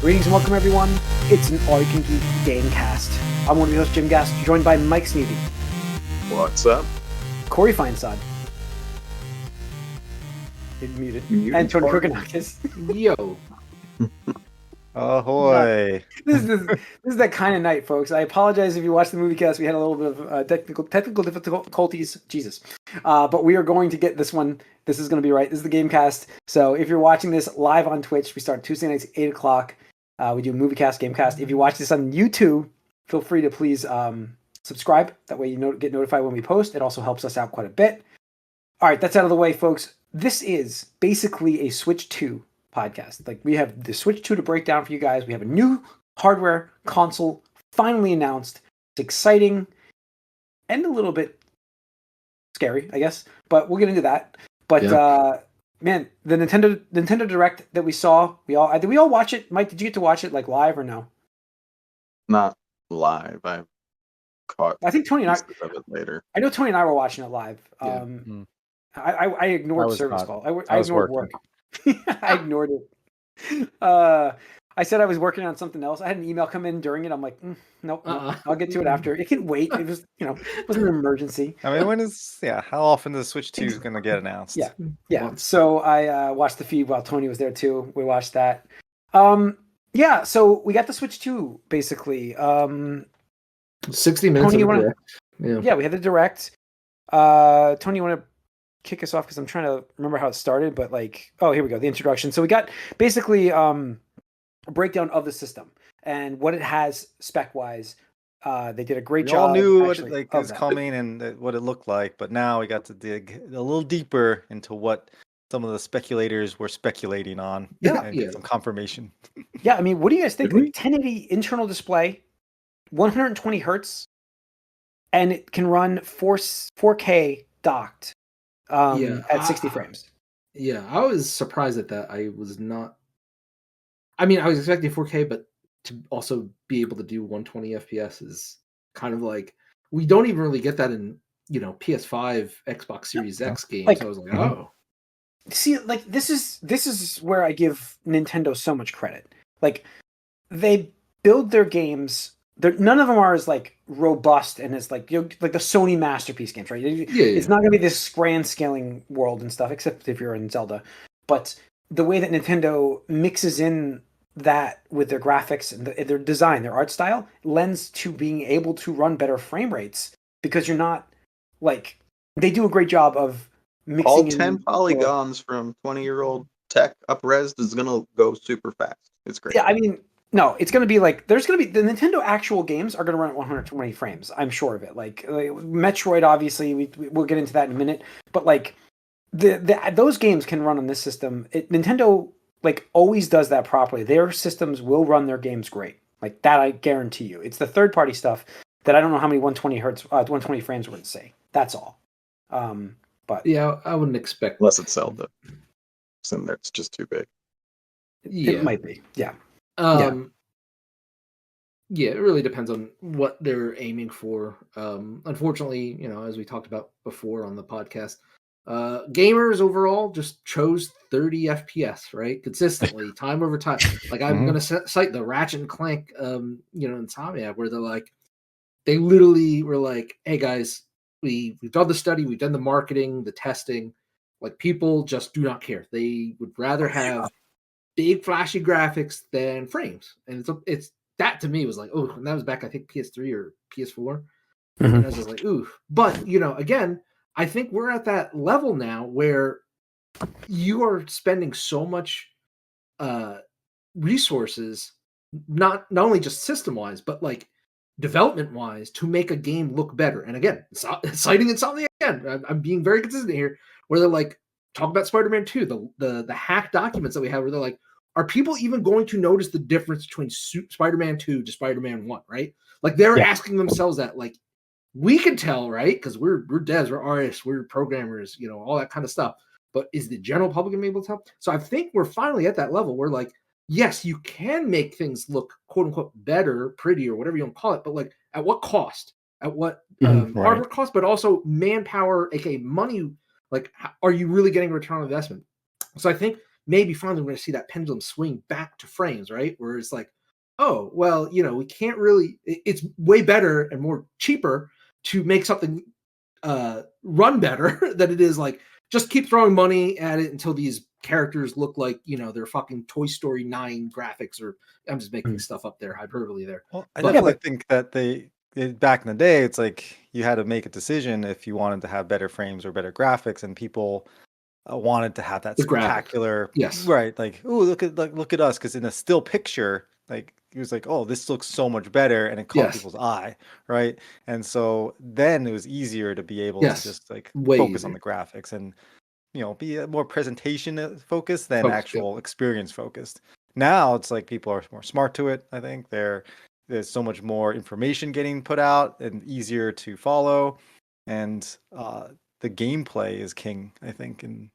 Greetings and welcome, everyone. It's an all-you-can-geek Gamecast. I'm one of your hosts, Jim Gast, joined by Mike Sneedy. What's up? Corey Feinsod. Muted. And Tony Krokonakis. Yo. Ahoy. This is that kind of night, folks. I apologize if you watched the movie cast. We had a little bit of technical difficulties. Jesus. But we are going to get this one. This is going to be right. This is the Gamecast. So if you're watching this live on Twitch, we start Tuesday nights, 8 o'clock. We do movie cast, Gamecast. If you watch this on YouTube, feel free to please subscribe. That way you get notified when we post. It also helps us out quite a bit. All right, that's out of the way, folks. This is basically a Switch 2 podcast. Like, we have the Switch 2 to break down for you guys. We have a new hardware console finally announced. It's exciting and a little bit scary, I guess, but we'll get into that. But man, the Nintendo Direct that we saw, did we all watch it? Mike, did you get to watch it like live or no? Not live. I caught. I think Tony and I of it later. I know Tony and I were watching it live. Yeah. I ignored service call. I ignored work. I ignored it. I said I was working on something else. I had an email come in during it. I'm like, nope, I'll get to it after. It can wait. It was, it wasn't an emergency. I mean, how often is the Switch 2 is going to get announced? Yeah. So I watched the feed while Tony was there too. We watched that. So we got the Switch 2 basically. 60 minutes Tony, of the direct. Yeah, we had the direct. Tony, you want to kick us off because I'm trying to remember how it started, but here we go, the introduction. So we got basically a breakdown of the system and what it has spec wise. They did a great job. We all knew what was coming and what it looked like, but now we got to dig a little deeper into what some of the speculators were speculating on and get some confirmation. Yeah, I mean, what do you guys think? 1080 internal display, 120 hertz, and it can run 4K docked at 60 frames. Yeah, I was surprised at that. I was expecting 4K, but to also be able to do 120 FPS is kind of like, we don't even really get that in, PS5, Xbox Series X games. So I was like, oh. See, this is where I give Nintendo so much credit. Like, they build their games. None of them are as robust and as like the Sony masterpiece games, right? It's not going to be this grand scaling world and stuff, except if you're in Zelda. But the way that Nintendo mixes in that with their graphics and their design, their art style, lends to being able to run better frame rates because you're not they do a great job of mixing. All 10 polygons from 20-year-old tech up-res is going to go super fast. It's great. Yeah, I mean. No, it's going to be there's going to be the Nintendo actual games are going to run at 120 frames. I'm sure of it. Like Metroid, obviously, we'll get into that in a minute. But those games can run on this system. Nintendo always does that properly. Their systems will run their games great. Like that, I guarantee you. It's the third party stuff that I don't know how many 120 frames would say. That's all. But yeah, I wouldn't expect unless it's Zelda. So there, it's just too big. It might be. Yeah. Yeah, it really depends on what they're aiming for. Unfortunately, as we talked about before on the podcast, gamers overall just chose 30 FPS, right? Consistently, time over time. I'm going to cite the Ratchet and Clank, Insomniac, where they literally were like, hey guys, we've done the study, we've done the marketing, the testing. People just do not care. They would rather have big flashy graphics than frames, and it's that to me was like, oh, and that was back I think PS3 or PS4, and I was just like, ooh. But again, I think we're at that level now where you are spending so much resources, not only just system wise, but development wise, to make a game look better. And again, citing Insomniac again, I'm being very consistent here, where they're talk about Spider-Man 2, the hack documents that we have, where they're are people even going to notice the difference between Spider-Man 2 to Spider-Man 1, right? They're asking themselves that. We can tell, right? Because we're devs, we're artists, we're programmers, all that kind of stuff. But is the general public going to be able to tell? So I think we're finally at that level where, yes, you can make things look, quote unquote, better, pretty, or whatever you want to call it. But at what cost? At what hardware cost? But also manpower, aka money. Are you really getting a return on investment? So I think maybe finally we're going to see that pendulum swing back to frames, right? Where it's like, oh, well, you know, we can't really, it's way better and more cheaper to make something run better than it is like, just keep throwing money at it until these characters look like, you know, they're fucking Toy Story 9 graphics, or I'm just making stuff up there, hyperbole there. Well, I definitely think that back in the day, it's like you had to make a decision if you wanted to have better frames or better graphics, and people wanted to have that spectacular, yes, right? Like, oh, look at us, because in a still picture, like he was like, oh, this looks so much better, and it caught people's eye, right? And so then it was easier to be able to just like focus on the graphics and, you know, be more presentation focused than actual experience focused. Now it's like people are more smart to it. I think there's so much more information getting put out and easier to follow, and the gameplay is king, I think, and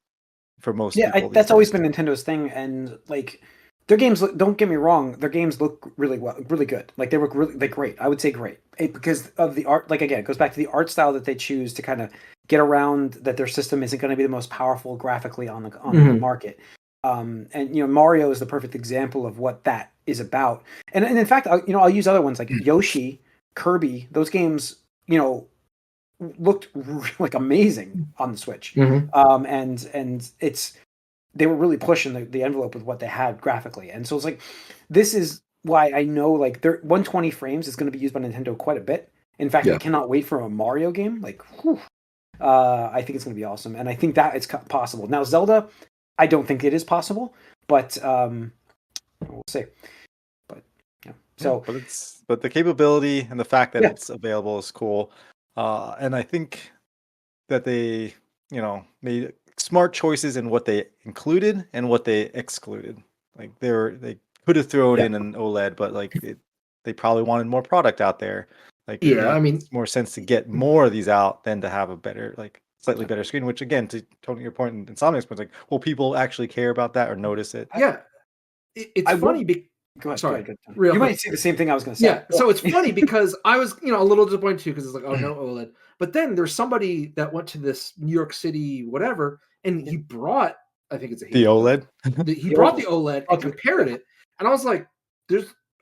for most people. That's always been Nintendo's thing, and like their games. Don't get me wrong, their games look really good. Like they look really great. I would say great because of the art. Like again, it goes back to the art style that they choose to kind of get around that their system isn't going to be the most powerful graphically on the market. And you know, Mario is the perfect example of what that is about. And in fact, I'll use other ones like Yoshi, Kirby. Those games, you know, looked like amazing on the Switch. And they were really pushing the envelope with what they had graphically. And so it's like, this is why I know like 120 frames is going to be used by Nintendo quite a bit. In fact, I cannot wait for a Mario game. Like, I think it's going to be awesome. And I think that it's possible. Now, Zelda, I don't think it is possible, but we'll see. But yeah, so but the capability and the fact that it's available is cool. And I think that they, you know, made smart choices in what they included and what they excluded. Like they could have thrown in an OLED, but like they probably wanted more product out there. Like I mean, it's more sense to get more of these out than to have a better, like slightly better screen. Which again, to Tony, your point and Insomniac's point, like, will people actually care about that or notice it? Yeah, it's funny. Go ahead. Sorry, go ahead. You might say the same thing I was going to say. Yeah, so it's funny because I was, you know, a little disappointed too, because it's like, oh no OLED. But then there's somebody that went to this New York City whatever, and he brought, I think it's the OLED. He brought the OLED and compared it, and I was like,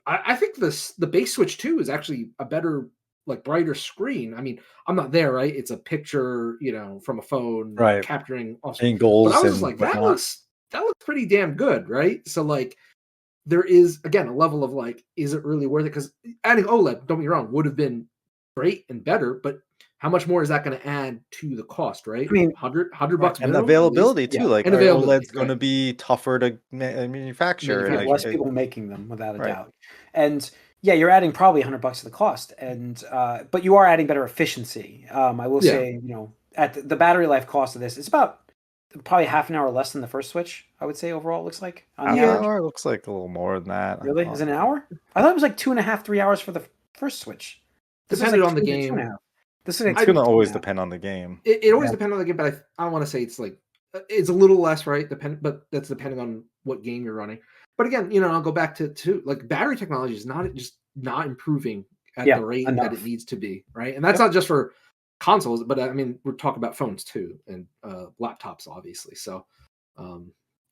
I think the base Switch 2 is actually a better, like, brighter screen. I mean, I'm not there, right? It's a picture, you know, from a phone, capturing angles. But I was just like, that looks pretty damn good, right? So like, there is, again, a level of like, is it really worth it? Because adding OLED, don't be wrong, would have been great and better, but how much more is that going to add to the cost, right? I mean, $100 minimum, and availability too. Like, and OLED's going to be tougher to manufacture. And less people making them, without a doubt. And yeah, you're adding probably $100 to the cost, and but you are adding better efficiency. I will say, you know, at the battery life cost of this, it's about probably half an hour less than the first Switch, I would say overall. It looks like on the average. It looks like a little more than that. Really? Is it an hour? I thought it was like 2.5, 3 hours for the first Switch. Depending on the game. This is going to always depend on the game. It always depends on the game, but I want to say it's like, it's a little less, right? But that's depending on what game you're running. But again, you know, I'll go back to like, battery technology is not improving at the rate that it needs to be, right? And that's not just for consoles, but I mean, we're talking about phones too, and laptops, obviously. So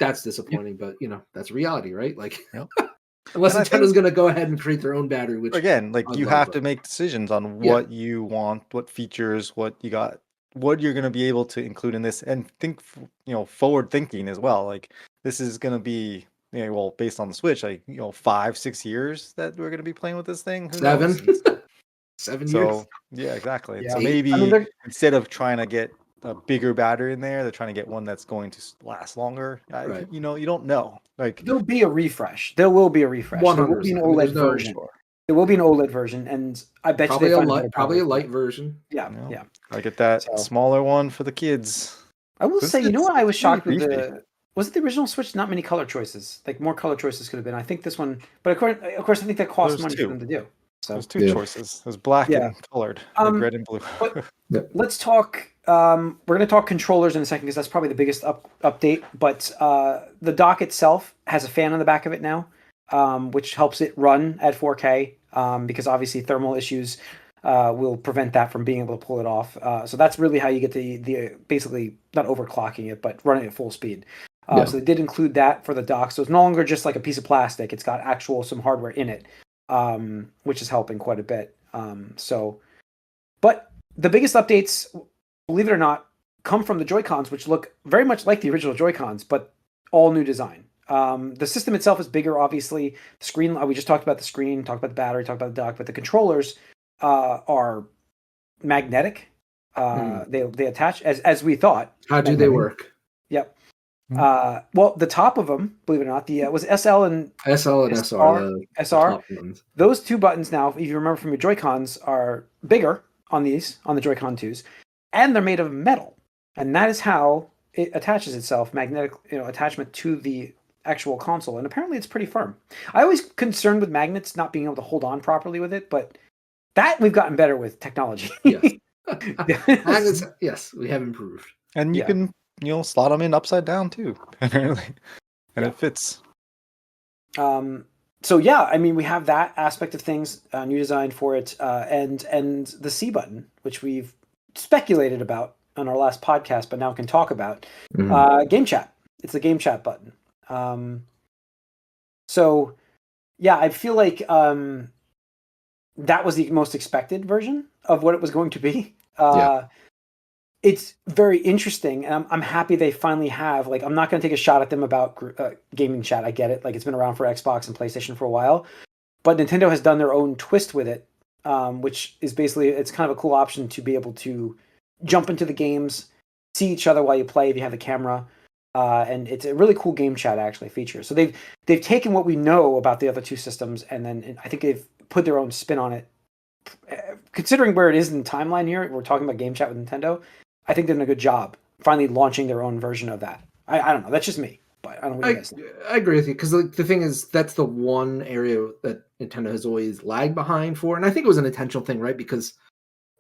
that's disappointing, but you know, that's reality, right? Like, unless Nintendo's going to go ahead and create their own battery, which again, like, you have to make decisions on what you want, what features, what you got, what you're going to be able to include in this, and think, you know, forward thinking as well. Like, this is going to be, you know, well, based on the Switch, like, you know, 5-6 years that we're going to be playing with this thing. 7 years. So yeah, exactly. So maybe instead of trying to get a bigger battery in there, they're trying to get one that's going to last longer. You know, you don't know. Like, there'll be a refresh. There will be a refresh. There will be an OLED version. There will be an OLED version, and I bet probably a light version. Yeah. I get that smaller one for the kids. I will say, you know what? I was shocked with was it the original Switch? Not many color choices. Like, more color choices could have been. I think this one, but of course, I think that costs money for them to do. So there's two choices. There's black and colored, like red and blue. Let's talk. We're going to talk controllers in a second, because that's probably the biggest update. But the dock itself has a fan on the back of it now, which helps it run at 4K, because obviously thermal issues will prevent that from being able to pull it off. So that's really how you get the basically not overclocking it, but running at full speed. So they did include that for the dock. So it's no longer just like a piece of plastic. It's got some hardware in it, which is helping quite a bit. But the biggest updates, believe it or not, come from the Joy-Cons, which look very much like the original Joy-Cons, but all new design. The system itself is bigger, obviously. The screen, we just talked about the screen, talked about the battery, talked about the dock, but the controllers are magnetic. They attach as we thought. How do they work? Yep. Well, the top of them, believe it or not, was SL and SR. SR. Those two buttons now, if you remember from your Joy-Cons, are bigger on the Joy-Con 2s, and they're made of metal, and that is how it attaches itself, magnetic attachment to the actual console, and apparently it's pretty firm. I always concerned with magnets not being able to hold on properly with it, but that we've gotten better with technology. Yes. Magnets, yes, we have improved. And you can slot them in upside down too, apparently, and it fits. So yeah, I mean, we have that aspect of things, new design for it, and the C button, which we've speculated about on our last podcast, but now can talk about. Game chat. It's the game chat button. So yeah, I feel like that was the most expected version of what it was going to be. It's very interesting, and I'm happy they finally have. Like, I'm not going to take a shot at them about gaming chat. I get it. Like, it's been around for Xbox and PlayStation for a while, but Nintendo has done their own twist with it, which is basically, it's kind of a cool option to be able to jump into the games, see each other while you play if you have a camera, and it's a really cool game chat actually feature. So they've taken what we know about the other two systems, and then I think they've put their own spin on it. Considering where it is in the timeline here, we're talking about game chat with Nintendo. I think they're doing a good job finally launching their own version of that. I don't know. That's just me, but I don't know what you guys think. I agree with you, because the thing is, that's the one area that Nintendo has always lagged behind for, and I think it was an intentional thing, right? Because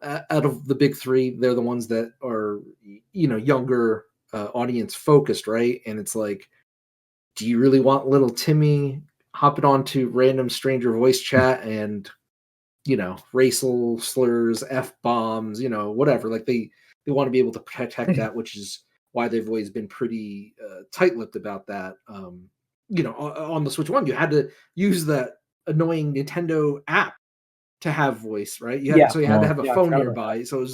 out of the big three, they're the ones that are younger audience focused, right? And it's like, do you really want little Timmy hopping onto random stranger voice chat and racial slurs, F-bombs, whatever? Like they want to be able to protect that, which is why they've always been pretty tight-lipped about that. On the Switch 1, you had to use that annoying Nintendo app to have voice, right? You had to have a phone nearby. So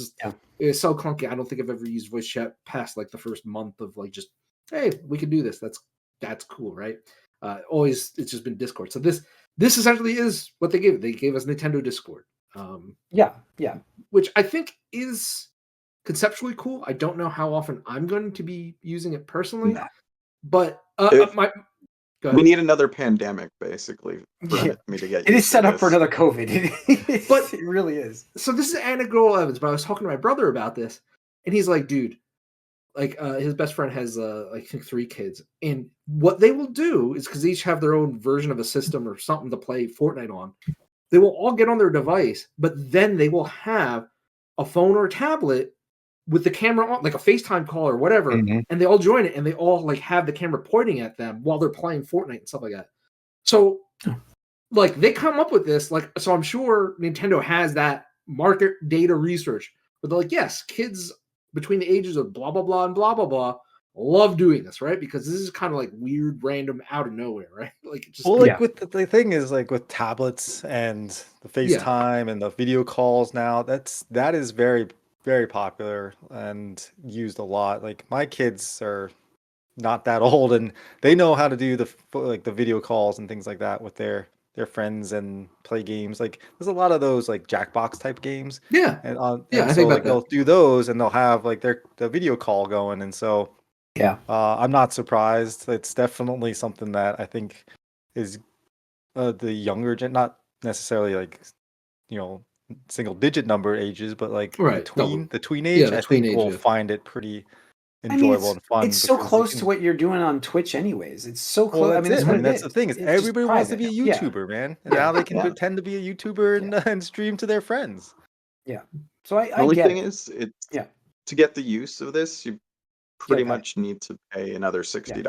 it was so clunky. I don't think I've ever used voice chat past like the first month of like, just, hey, we can do this. That's cool, right? Always, it's just been Discord. So this essentially is what they gave. They gave us Nintendo Discord. Which I think is conceptually cool. I don't know how often I'm going to be using it personally, but we need another pandemic, basically, for me to get. It is set up for another COVID, but it really is. So this is anecdotal evidence. But I was talking to my brother about this, and he's like, "Dude, like his best friend has I think 3 kids, and what they will do is, because they each have their own version of a system or something to play Fortnite on, they will all get on their device, but then they will have a phone or a tablet with the camera on, like a FaceTime call or whatever, and they all join it, and they all like have the camera pointing at them while they're playing Fortnite and stuff like that. So, like, they come up with this, like, so I'm sure Nintendo has that market data research, but they're like, yes, kids between the ages of blah blah blah and blah blah blah love doing this, right? Because this is kind of like weird, random, out of nowhere, right? Like, it just, with the thing is, like, with tablets and the FaceTime and the video calls now, that is very, very popular and used a lot. Like, my kids are not that old, and they know how to do the video calls and things like that with their friends and play games. Like, there's a lot of those like Jackbox type games. Yeah. And I so think like they'll do those, and they'll have like the video call going, and so I'm not surprised. It's definitely something that I think is the younger gen, not necessarily like single digit number ages, but like the tween age, I think will find it pretty enjoyable and fun. It's so close to what you're doing on Twitch anyways. It's so close. Well, that's the thing, is everybody wants to be a YouTuber, man. And now they can pretend to be a YouTuber and stream to their friends. Yeah. So I the only get thing is, to get the use of this, you pretty much need to pay another $60.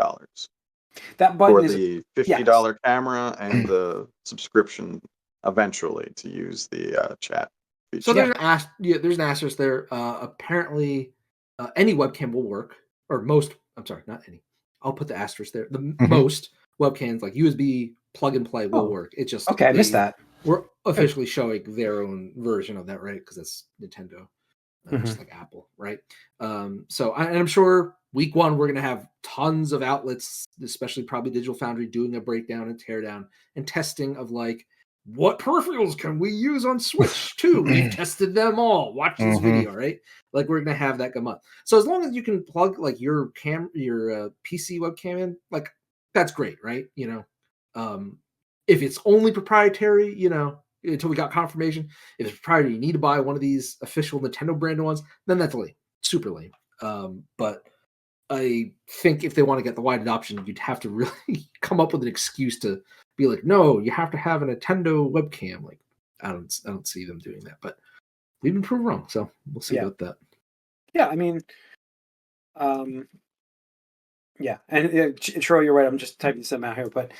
That button for the $50 camera and the subscription eventually to use the chat feature. So there's an asterisk there. Apparently, any webcam will work, or most. I'm sorry, not any. I'll put the asterisk there. The most webcams like USB plug and play will work. It just okay. I missed that. We're officially showing their own version of that, right? Because that's Nintendo, just like Apple, right? So I'm sure week one we're gonna have tons of outlets, especially probably Digital Foundry, doing a breakdown and teardown and testing of like what peripherals can we use on Switch too. We've tested them all. Watch this video, right? Like we're gonna have that come up. So as long as you can plug like your PC webcam in, like that's great, right? You know, if it's only proprietary, you know, until we got confirmation, if it's proprietary, you need to buy one of these official Nintendo branded ones, then that's lame, super lame. But I think if they want to get the wide adoption, you'd have to really come up with an excuse to be like, no, you have to have a Nintendo webcam. Like, I don't see them doing that, but we've been proven wrong, so we'll see about that. Yeah, I mean, yeah, and Troy, you're right. I'm just typing some out here, but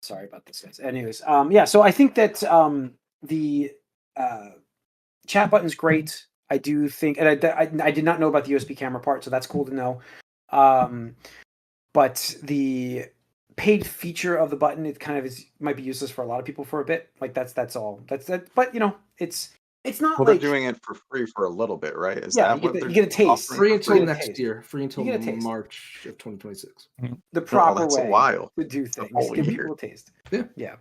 sorry about this, guys. Anyways, yeah. So I think that the chat button's great. I do think, and I did not know about the USB camera part, so that's cool to know. But the paid feature of the button, it kind of might be useless for a lot of people for a bit. Like that's all. That's that. But you know, it's not well, like they're doing it for free for a little bit, right? Is yeah, that you get a taste. Free until next year. Free until March of 2026. The proper that's way a while. to do things. Whole Give year. people a taste. Yeah.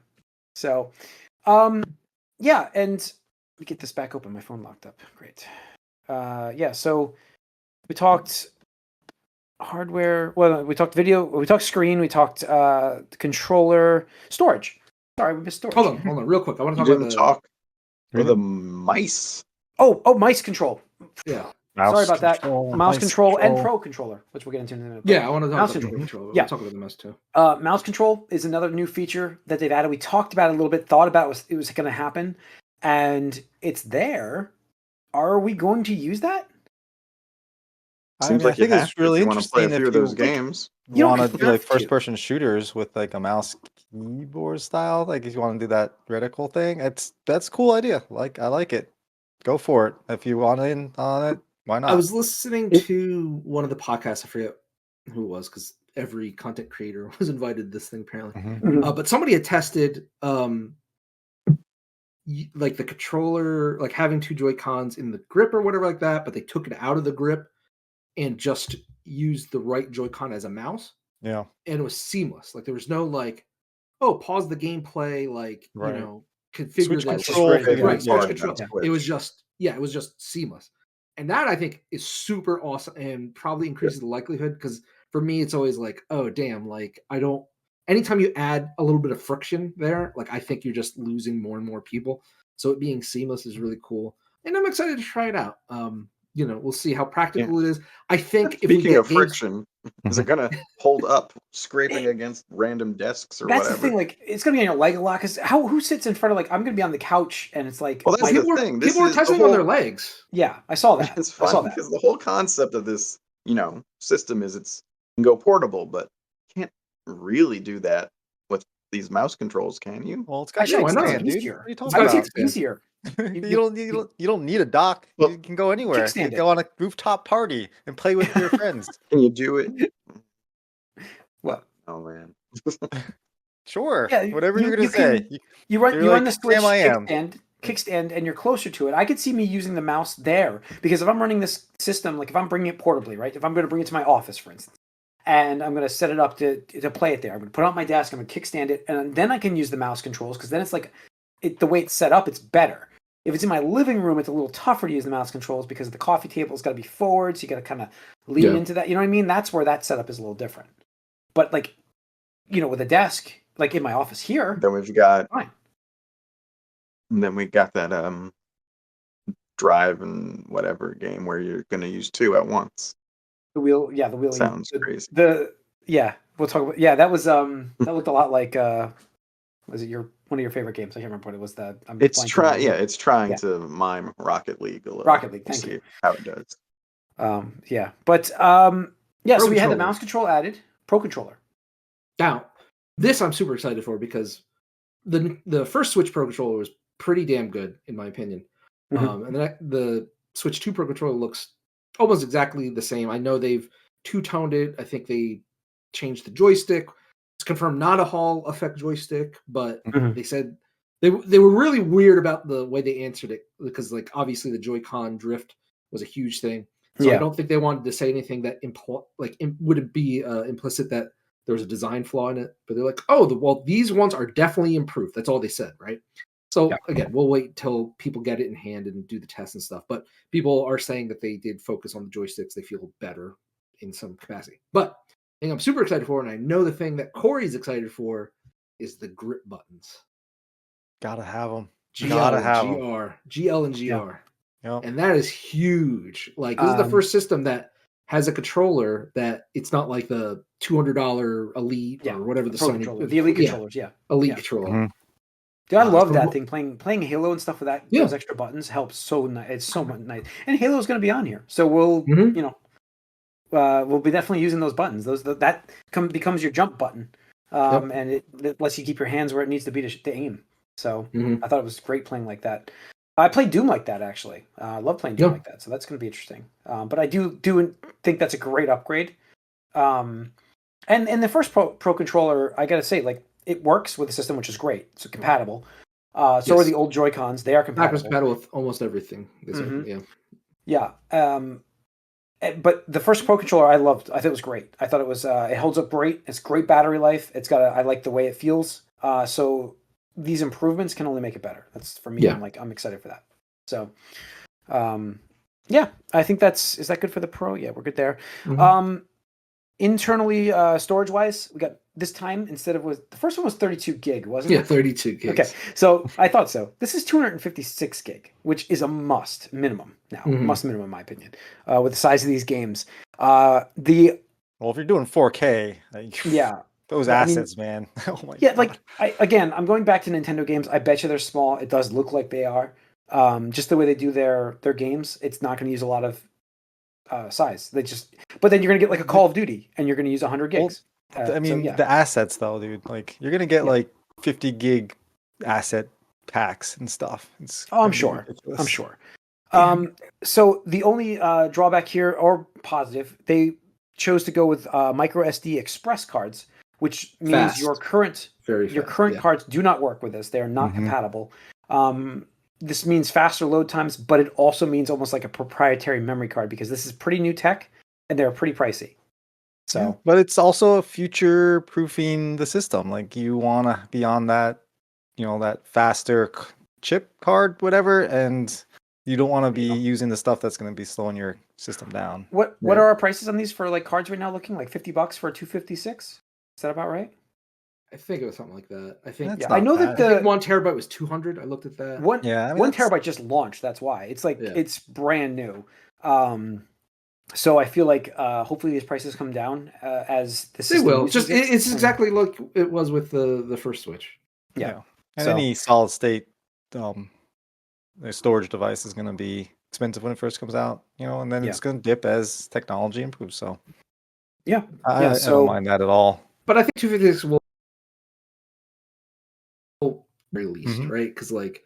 So, yeah, and let me get this back open. My phone locked up. Great. Yeah. So we talked hardware. Well, we talked video. We talked screen. We talked controller, storage. Sorry, we missed storage. Hold on, real quick. I want to talk about the mice. Oh, mice control. Yeah. Sorry about that. Mouse control and Pro controller, which we'll get into in a minute. Yeah, I want to talk mouse about control. Pro controller. Yeah. We'll talk about the mouse too. Mouse control is another new feature that they've added. We talked about it a little bit, thought about it was going to happen, and it's there. Are we going to use that? Seems like I think it's really interesting if you want to play a few of those games. You want to do like first-person shooters with like a mouse keyboard style, like if you want to do that reticle thing, that's a cool idea. Like I like it. Go for it. If you want in on it, why not? I was listening to one of the podcasts. I forget who it was because every content creator was invited to this thing apparently. But somebody had tested like the controller, like having two Joy-Cons in the grip or whatever like that, but they took it out of the grip and just used the right Joy-Con as a mouse. Yeah. And it was seamless. Like there was no like, oh, pause the gameplay, like, you know, configure Switch that. control. Right, switch control. Switch. It was just seamless. And that I think is super awesome and probably increases the likelihood because for me, it's always like, oh, damn, like anytime you add a little bit of friction there, like I think you're just losing more and more people. So it being seamless is really cool. And I'm excited to try it out. You know, we'll see how practical it is. I think speaking of friction, is it gonna hold up scraping against random desks or that's whatever? The thing, like it's gonna be on your leg a lot because who sits in front of like I'm gonna be on the couch and it's like well, that's the thing. People are testing on their legs. Yeah, I saw that. It's fun because the whole concept of this, system is it can go portable, but you can't really do that with these mouse controls, can you? Well, it's got kickstand, dude. easier. What are you talking about? It's easier. You don't need a dock. You can go anywhere. You can go on a rooftop party and play with your friends. Can you do it? What? Oh man. Sure. Yeah, whatever you're gonna say. You run the Switch kickstand, and you're closer to it. I could see me using the mouse there because if I'm running this system, like if I'm bringing it portably, right? If I'm going to bring it to my office, for instance, and I'm going to set it up to play it there, I'm going to put it on my desk, I'm going to kickstand it, and then I can use the mouse controls because then it's like the way it's set up, it's better. If it's in my living room, it's a little tougher to use the mouse controls because the coffee table's got to be forward, so you got to kind of lean into that. You know what I mean? That's where that setup is a little different. But like, with a desk, like in my office here, then we've got fine. And then we got that drive and whatever game where you're going to use two at once. The wheeling sounds crazy. We'll talk about. Yeah, that was that looked a lot like. Was it one of your favorite games? I can't remember what it was. It's trying to mime Rocket League a little. Rocket League, thank you. See how it does. So we had the mouse control added, Pro controller. Now, this I'm super excited for because the first Switch Pro controller was pretty damn good in my opinion, and the Switch 2 Pro controller looks almost exactly the same. I know they've two-toned it. I think they changed the joystick. It's confirmed not a Hall effect joystick, but they said they were really weird about the way they answered it because, like, obviously the Joy-Con drift was a huge thing. So I don't think they wanted to say anything that would be implicit that there was a design flaw in it. But they're like, oh, well, these ones are definitely improved. That's all they said, right? So again, we'll wait till people get it in hand and do the tests and stuff. But people are saying that they did focus on the joysticks. They feel better in some capacity. But the thing I'm super excited for, and I know the thing that Corey's excited for, is the grip buttons. Gotta have them. GL and GR. Yep. And that is huge. Like, this is the first system that has a controller that it's not like the $200 Elite or whatever the Elite controllers. Elite controller. Mm-hmm. Dude, I love that thing. Playing Halo and stuff with that. Those extra buttons helps so nice. It's so much nice. And Halo is going to be on here, so we'll we'll be definitely using those buttons. That becomes your jump button, and it lets you keep your hands where it needs to be to aim. So I thought it was great playing like that. I played Doom like that, actually. I love playing Doom like that, so that's going to be interesting. But I do think that's a great upgrade. And the first Pro controller, I got to say, like, it works with the system, which is great. It's compatible. So are the old Joy-Cons. They are compatible. Compatible with almost everything. Yeah. But the first Pro controller I loved. I thought it was great. I thought it was it holds up great. It's great battery life. I like the way it feels. So these improvements can only make it better. That's for me. I'm excited for that. So I think is that good for the Pro? Yeah, we're good there. Internally, storage wise, we got this time instead of the first one was 32 gig, wasn't it? Yeah, 32 gigs. Okay, so I thought so. This is 256 gig, which is a must minimum now. Must minimum, in my opinion, with the size of these games. Well, if you're doing 4K, those assets, man. Oh my God. Like I'm going back to Nintendo games. I bet you they're small. It does look like they are. Just the way they do their games, it's not going to use a lot of size. But then you're gonna get like a Call of Duty, and you're gonna use 100 gigs. The assets though, dude. Like, you're gonna get like 50 gig asset packs and stuff. I'm sure. So the only drawback here, or positive, they chose to go with micro SD express cards, which means your current cards do not work with this. They are not compatible. This means faster load times, but it also means almost like a proprietary memory card, because this is pretty new tech and they're pretty pricey. So, but it's also future proofing the system. Like, you want to be on that, that faster chip card, whatever, and you don't want to be using the stuff that's going to be slowing your system down. What are our prices on these for like cards right now? Looking like $50 for a 256. Is that about right? I think it was something like that. I think I know that the 1 terabyte was 200. I looked at that. 1 terabyte just launched. That's why it's like it's brand new. So I feel like hopefully these prices come down as the system. They will. It's exactly like it was with the first Switch. Yeah. And any solid state storage device is going to be expensive when it first comes out, and then it's going to dip as technology improves. So I don't mind that at all. But I think 256 will released, right? Because and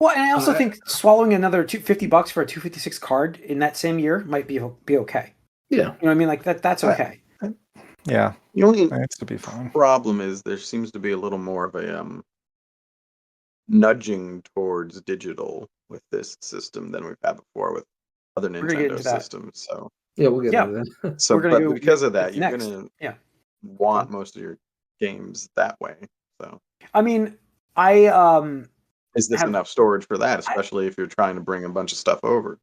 I also think swallowing another $50 for a 256 card in that same year might be okay. Yeah, you know what I mean. Like that's okay. Yeah, the only to be fine. Problem is there seems to be a little more of a nudging towards digital with this system than we've had before with other Nintendo systems. So we'll get into that. So, because of that, you're gonna want most of your games that way. So, I mean, is this enough storage for that, especially if you're trying to bring a bunch of stuff over?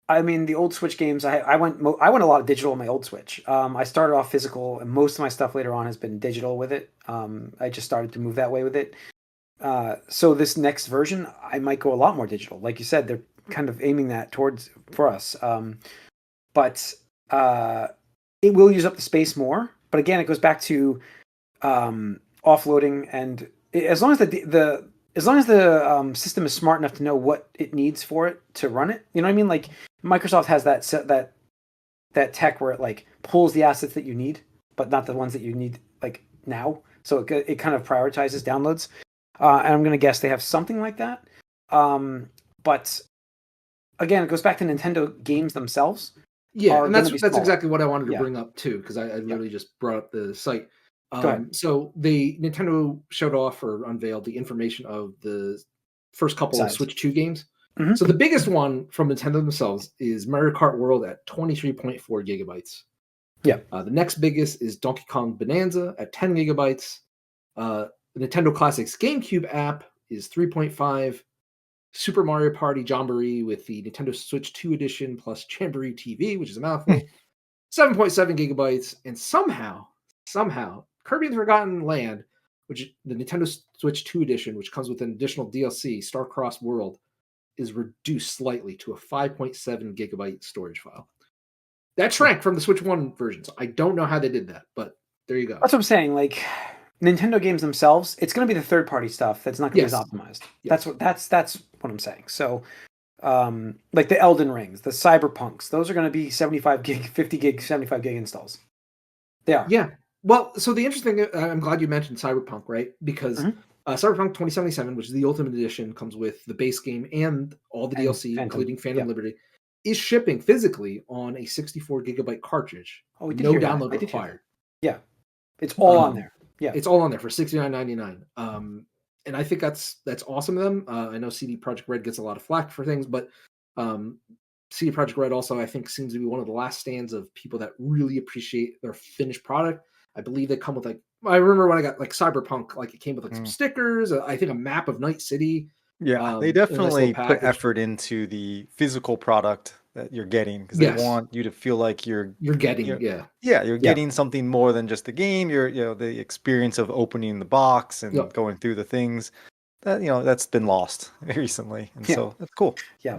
I mean, the old Switch games, I went a lot of digital on my old Switch. I started off physical, and most of my stuff later on has been digital with it. I just started to move that way with it. So this next version, I might go a lot more digital. Like you said, they're kind of aiming that for us. But it will use up the space more. But again, it goes back to offloading, and as long as the system is smart enough to know what it needs for it to run it, you know what I mean? Like, Microsoft has that tech where it like pulls the assets that you need, but not the ones that you need like now. So it kind of prioritizes downloads. And I'm going to guess they have something like that. But again, it goes back to Nintendo games themselves. Yeah, and that's smaller. exactly what I wanted to bring up too, because I literally just brought up the site. Go ahead. So Nintendo showed off or unveiled the information of the first couple of Switch 2 games. Mm-hmm. So the biggest one from Nintendo themselves is Mario Kart World at 23.4 gigabytes. Yeah. The next biggest is Donkey Kong Bonanza at 10 gigabytes. The Nintendo Classics GameCube app is 3.5. Super Mario Party Jamboree with the Nintendo Switch 2 edition plus Jamboree TV, which is a mouthful, 7.7 gigabytes. And somehow, Kirby and the Forgotten Land, which the Nintendo Switch 2 edition, which comes with an additional DLC, Star-Crossed World, is reduced slightly to a 5.7 gigabyte storage file. That shrank from the Switch 1 version. So I don't know how they did that, but there you go. That's what I'm saying. Like Nintendo games themselves, it's going to be the third-party stuff that's not going to be as optimized. Yes. That's what I'm saying. So, like the Elden Rings, the Cyberpunks, those are going to be 75 gig, 50 gig, 75 gig installs. They are. Yeah. Well, so the interesting thing, I'm glad you mentioned Cyberpunk, right? Because Cyberpunk 2077, which is the Ultimate Edition, comes with the base game and all the DLC, including Phantom Liberty, is shipping physically on a 64 gigabyte cartridge. Oh, we did no hear download that. required. Yeah. It's all on there. Yeah. It's all on there for $69.99. And I think that's awesome of them. I know CD Projekt Red gets a lot of flack for things, but CD Projekt Red also, I think, seems to be one of the last stands of people that really appreciate their finished product. I believe they come with I remember when I got Cyberpunk, it came with some stickers, I think a map of Night City. Yeah, they definitely put effort into the physical product that you're getting because they want you to feel like you're getting getting something more than just the game. You're the experience of opening the box and going through the things that that's been lost recently, and so that's cool. Yeah.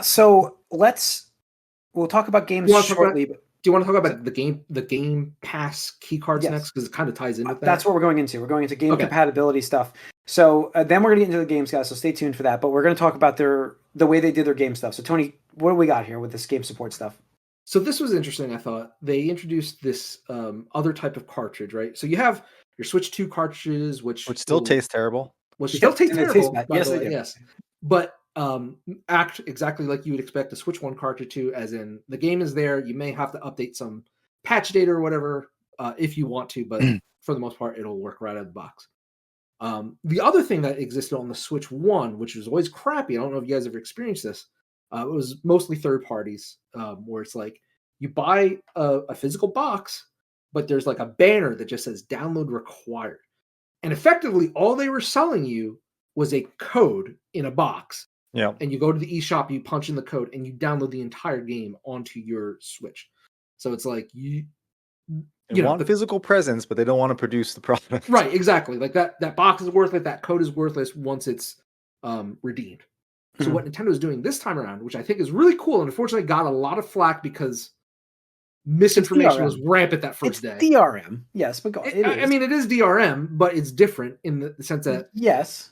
So we'll talk about games shortly. Do you want to talk about the Game Pass key cards next? Because it kind of ties in with that. That's what we're going into. We're going into game compatibility stuff. So then we're going to get into the games, guys. So stay tuned for that. But we're going to talk about the way they did their game stuff. So Tony, what do we got here with this game support stuff? So this was interesting. I thought they introduced this other type of cartridge, right? So you have your Switch 2 cartridges, which still taste terrible. Which still tastes terrible. Yes, they do. Yes, but act exactly like you would expect a Switch 1 cartridge to, as in the game is there. You may have to update some patch data or whatever if you want to, but for the most part, it'll work right out of the box. The other thing that existed on the Switch 1, which was always crappy, I don't know if you guys ever experienced this, it was mostly third parties, where it's like you buy a physical box, but there's a banner that just says download required. And effectively, all they were selling you was a code in a box. Yeah. And you go to the eShop, you punch in the code, and you download the entire game onto your Switch. So it's like you want the physical presence, but they don't want to produce the product. Right, exactly. Like that box is worthless, that code is worthless once it's redeemed. So what Nintendo is doing this time around, which I think is really cool, and unfortunately got a lot of flack because misinformation was rampant that first day. DRM, yes, but I mean, it is DRM, but it's different in the sense that yes,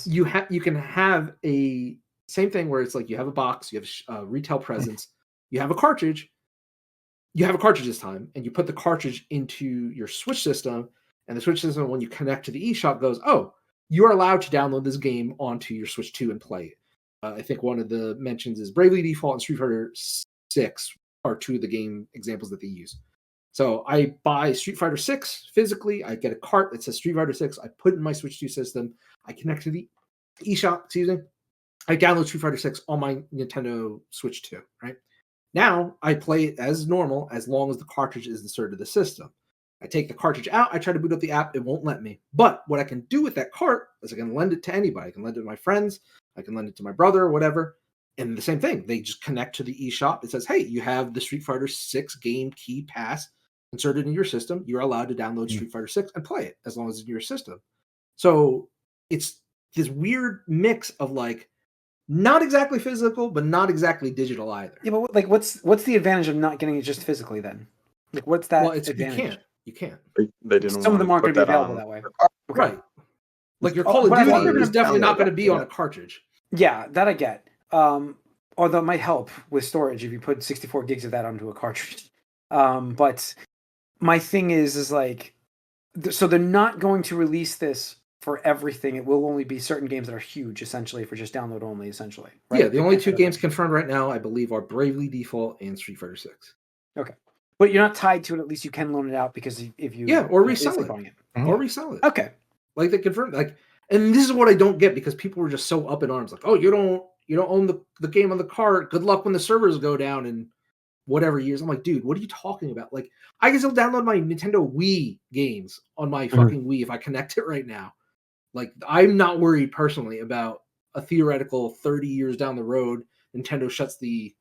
you can have a same thing where it's like you have a box, you have retail presence, you have a cartridge. You have a cartridge this time, and you put the cartridge into your Switch system, and the Switch system, when you connect to the eShop, goes, "Oh, you are allowed to download this game onto your Switch 2 and play it." I think one of the mentions is Bravely Default and Street Fighter 6 are two of the game examples that they use. So I buy Street Fighter 6 physically. I get a cart that says Street Fighter 6. I put it in my Switch 2 system. I connect to the eShop. I download Street Fighter 6 on my Nintendo Switch 2. Right now, I play it as normal as long as the cartridge is inserted to the system. I take the cartridge out. I try to boot up the app. It won't let me. But what I can do with that cart is I can lend it to anybody. I can lend it to my friends. I can lend it to my brother or whatever. And the same thing. They just connect to the eShop. It says, hey, you have the Street Fighter 6 game key pass inserted in your system. You're allowed to download Street Fighter 6 and play it as long as it's in your system. So it's this weird mix of not exactly physical, but not exactly digital either. Yeah, but what's the advantage of not getting it just physically then? What's that advantage? You can't. They didn't. Some of them aren't going to be available that way. Okay. Right. Your Call of Duty is definitely not going to be on a cartridge. Yeah, that I get. Although it might help with storage if you put 64 gigs of that onto a cartridge. But my thing is so they're not going to release this for everything. It will only be certain games that are huge, essentially, for just download only, essentially. Right? Yeah, the only two games confirmed right now, I believe, are Bravely Default and Street Fighter 6. Okay. But you're not tied to it. At least you can loan it out because if you or resell it. Or resell it. Okay. Like they confirmed, like, and this is what I don't get because people were just so up in arms, like, oh, you don't own the game on the cart. Good luck when the servers go down in whatever years. I'm like, dude, what are you talking about? Like, I can still download my Nintendo Wii games on my fucking Wii if I connect it right now. Like, I'm not worried personally about a theoretical 30 years down the road, Nintendo shuts the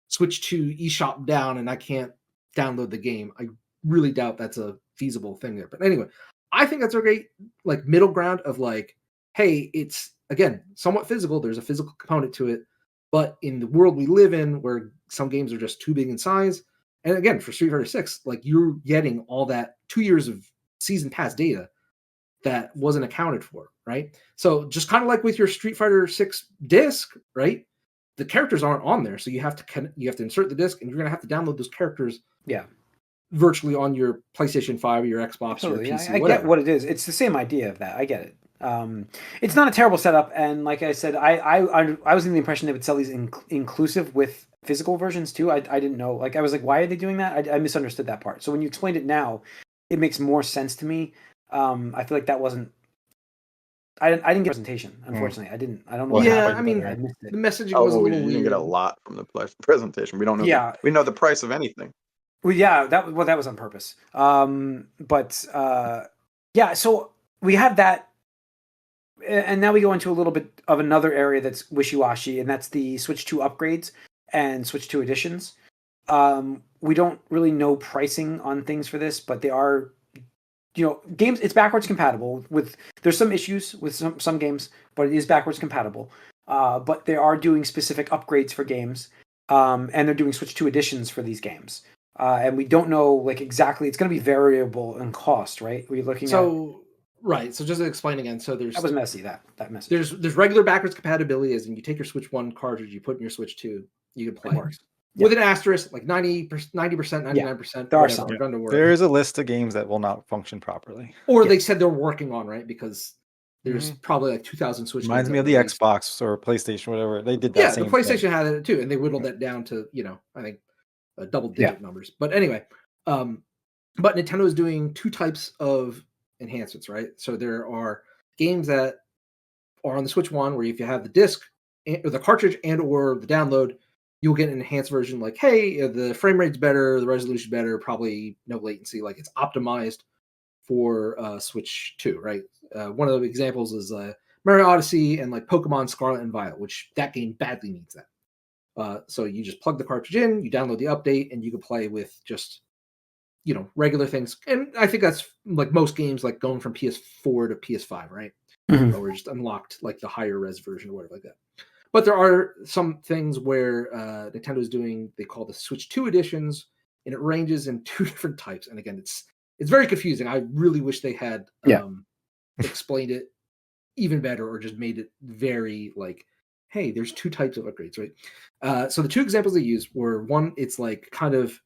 Switch 2 eShop down and I can't download the game. I really doubt that's a feasible thing there. But anyway, I think that's a great like middle ground of like, hey, it's again somewhat physical. There's a physical component to it, but in the world we live in, where some games are just too big in size, and again for Street Fighter 6, like you're getting all that 2 years of season pass data that wasn't accounted for, right? So just kind of like with your Street Fighter 6 disc, right? The characters aren't on there, so you have to insert the disc, and you're gonna have to download those characters. Yeah. Virtually on your PlayStation 5 or your Xbox Absolutely. or your PC. I get what it is. It's the same idea of that. I get it. It's not a terrible setup, and like I said, I was in the impression they would sell these inclusive with physical versions too. I didn't know. Like I was like, why are they doing that? I misunderstood that part. So when you explained it now, it makes more sense to me. I feel like that wasn't. I didn't get a presentation, unfortunately. I didn't. I don't know. Yeah, I mean, the messaging was a little weird. We didn't get a lot from the presentation. We don't know. Yeah, we know the price of anything. Well, yeah, that was on purpose. Yeah, so we have that, and now we go into a little bit of another area that's wishy-washy, and that's the Switch 2 upgrades and Switch 2 editions. We don't really know pricing on things for this, but they are, games. It's backwards compatible with. There's some issues with some games, but it is backwards compatible. But they are doing specific upgrades for games, and they're doing Switch 2 editions for these games. And we don't know like exactly. It's going to be variable in cost, right? We're looking right. So just to explain again. So that was messy. That message. There's regular backwards compatibility, as in you take your Switch 1 cartridge, you put in your Switch 2, you can play. With an asterisk, like 90%, 99%. There are some. There is a list of games that will not function properly. Or they said they're working on, right? Because there's probably like 2,000 Switch. Reminds me of the Xbox or PlayStation, whatever. They did that. Yeah, the PlayStation had it too, and they whittled that down to I think double-digit numbers. But anyway, but Nintendo is doing two types of enhancements, right? So there are games that are on the Switch 1 where if you have the disc or the cartridge and or the download, you'll get an enhanced version like, hey, the frame rate's better, the resolution better, probably no latency, like it's optimized for Switch 2, right? One of the examples is Mario Odyssey and like Pokemon Scarlet and Violet, which that game badly needs that. So you just plug the cartridge in, you download the update, and you can play with just, regular things. And I think that's like most games, like going from PS4 to PS5, right? Mm-hmm. Or just unlocked like the higher res version or whatever like that. But there are some things where Nintendo's doing, they call the Switch 2 editions, and it ranges in two different types. And again, it's very confusing. I really wish they had explained it even better or just made it very like, hey, there's two types of upgrades, right? So the two examples they used were one, it's like kind of,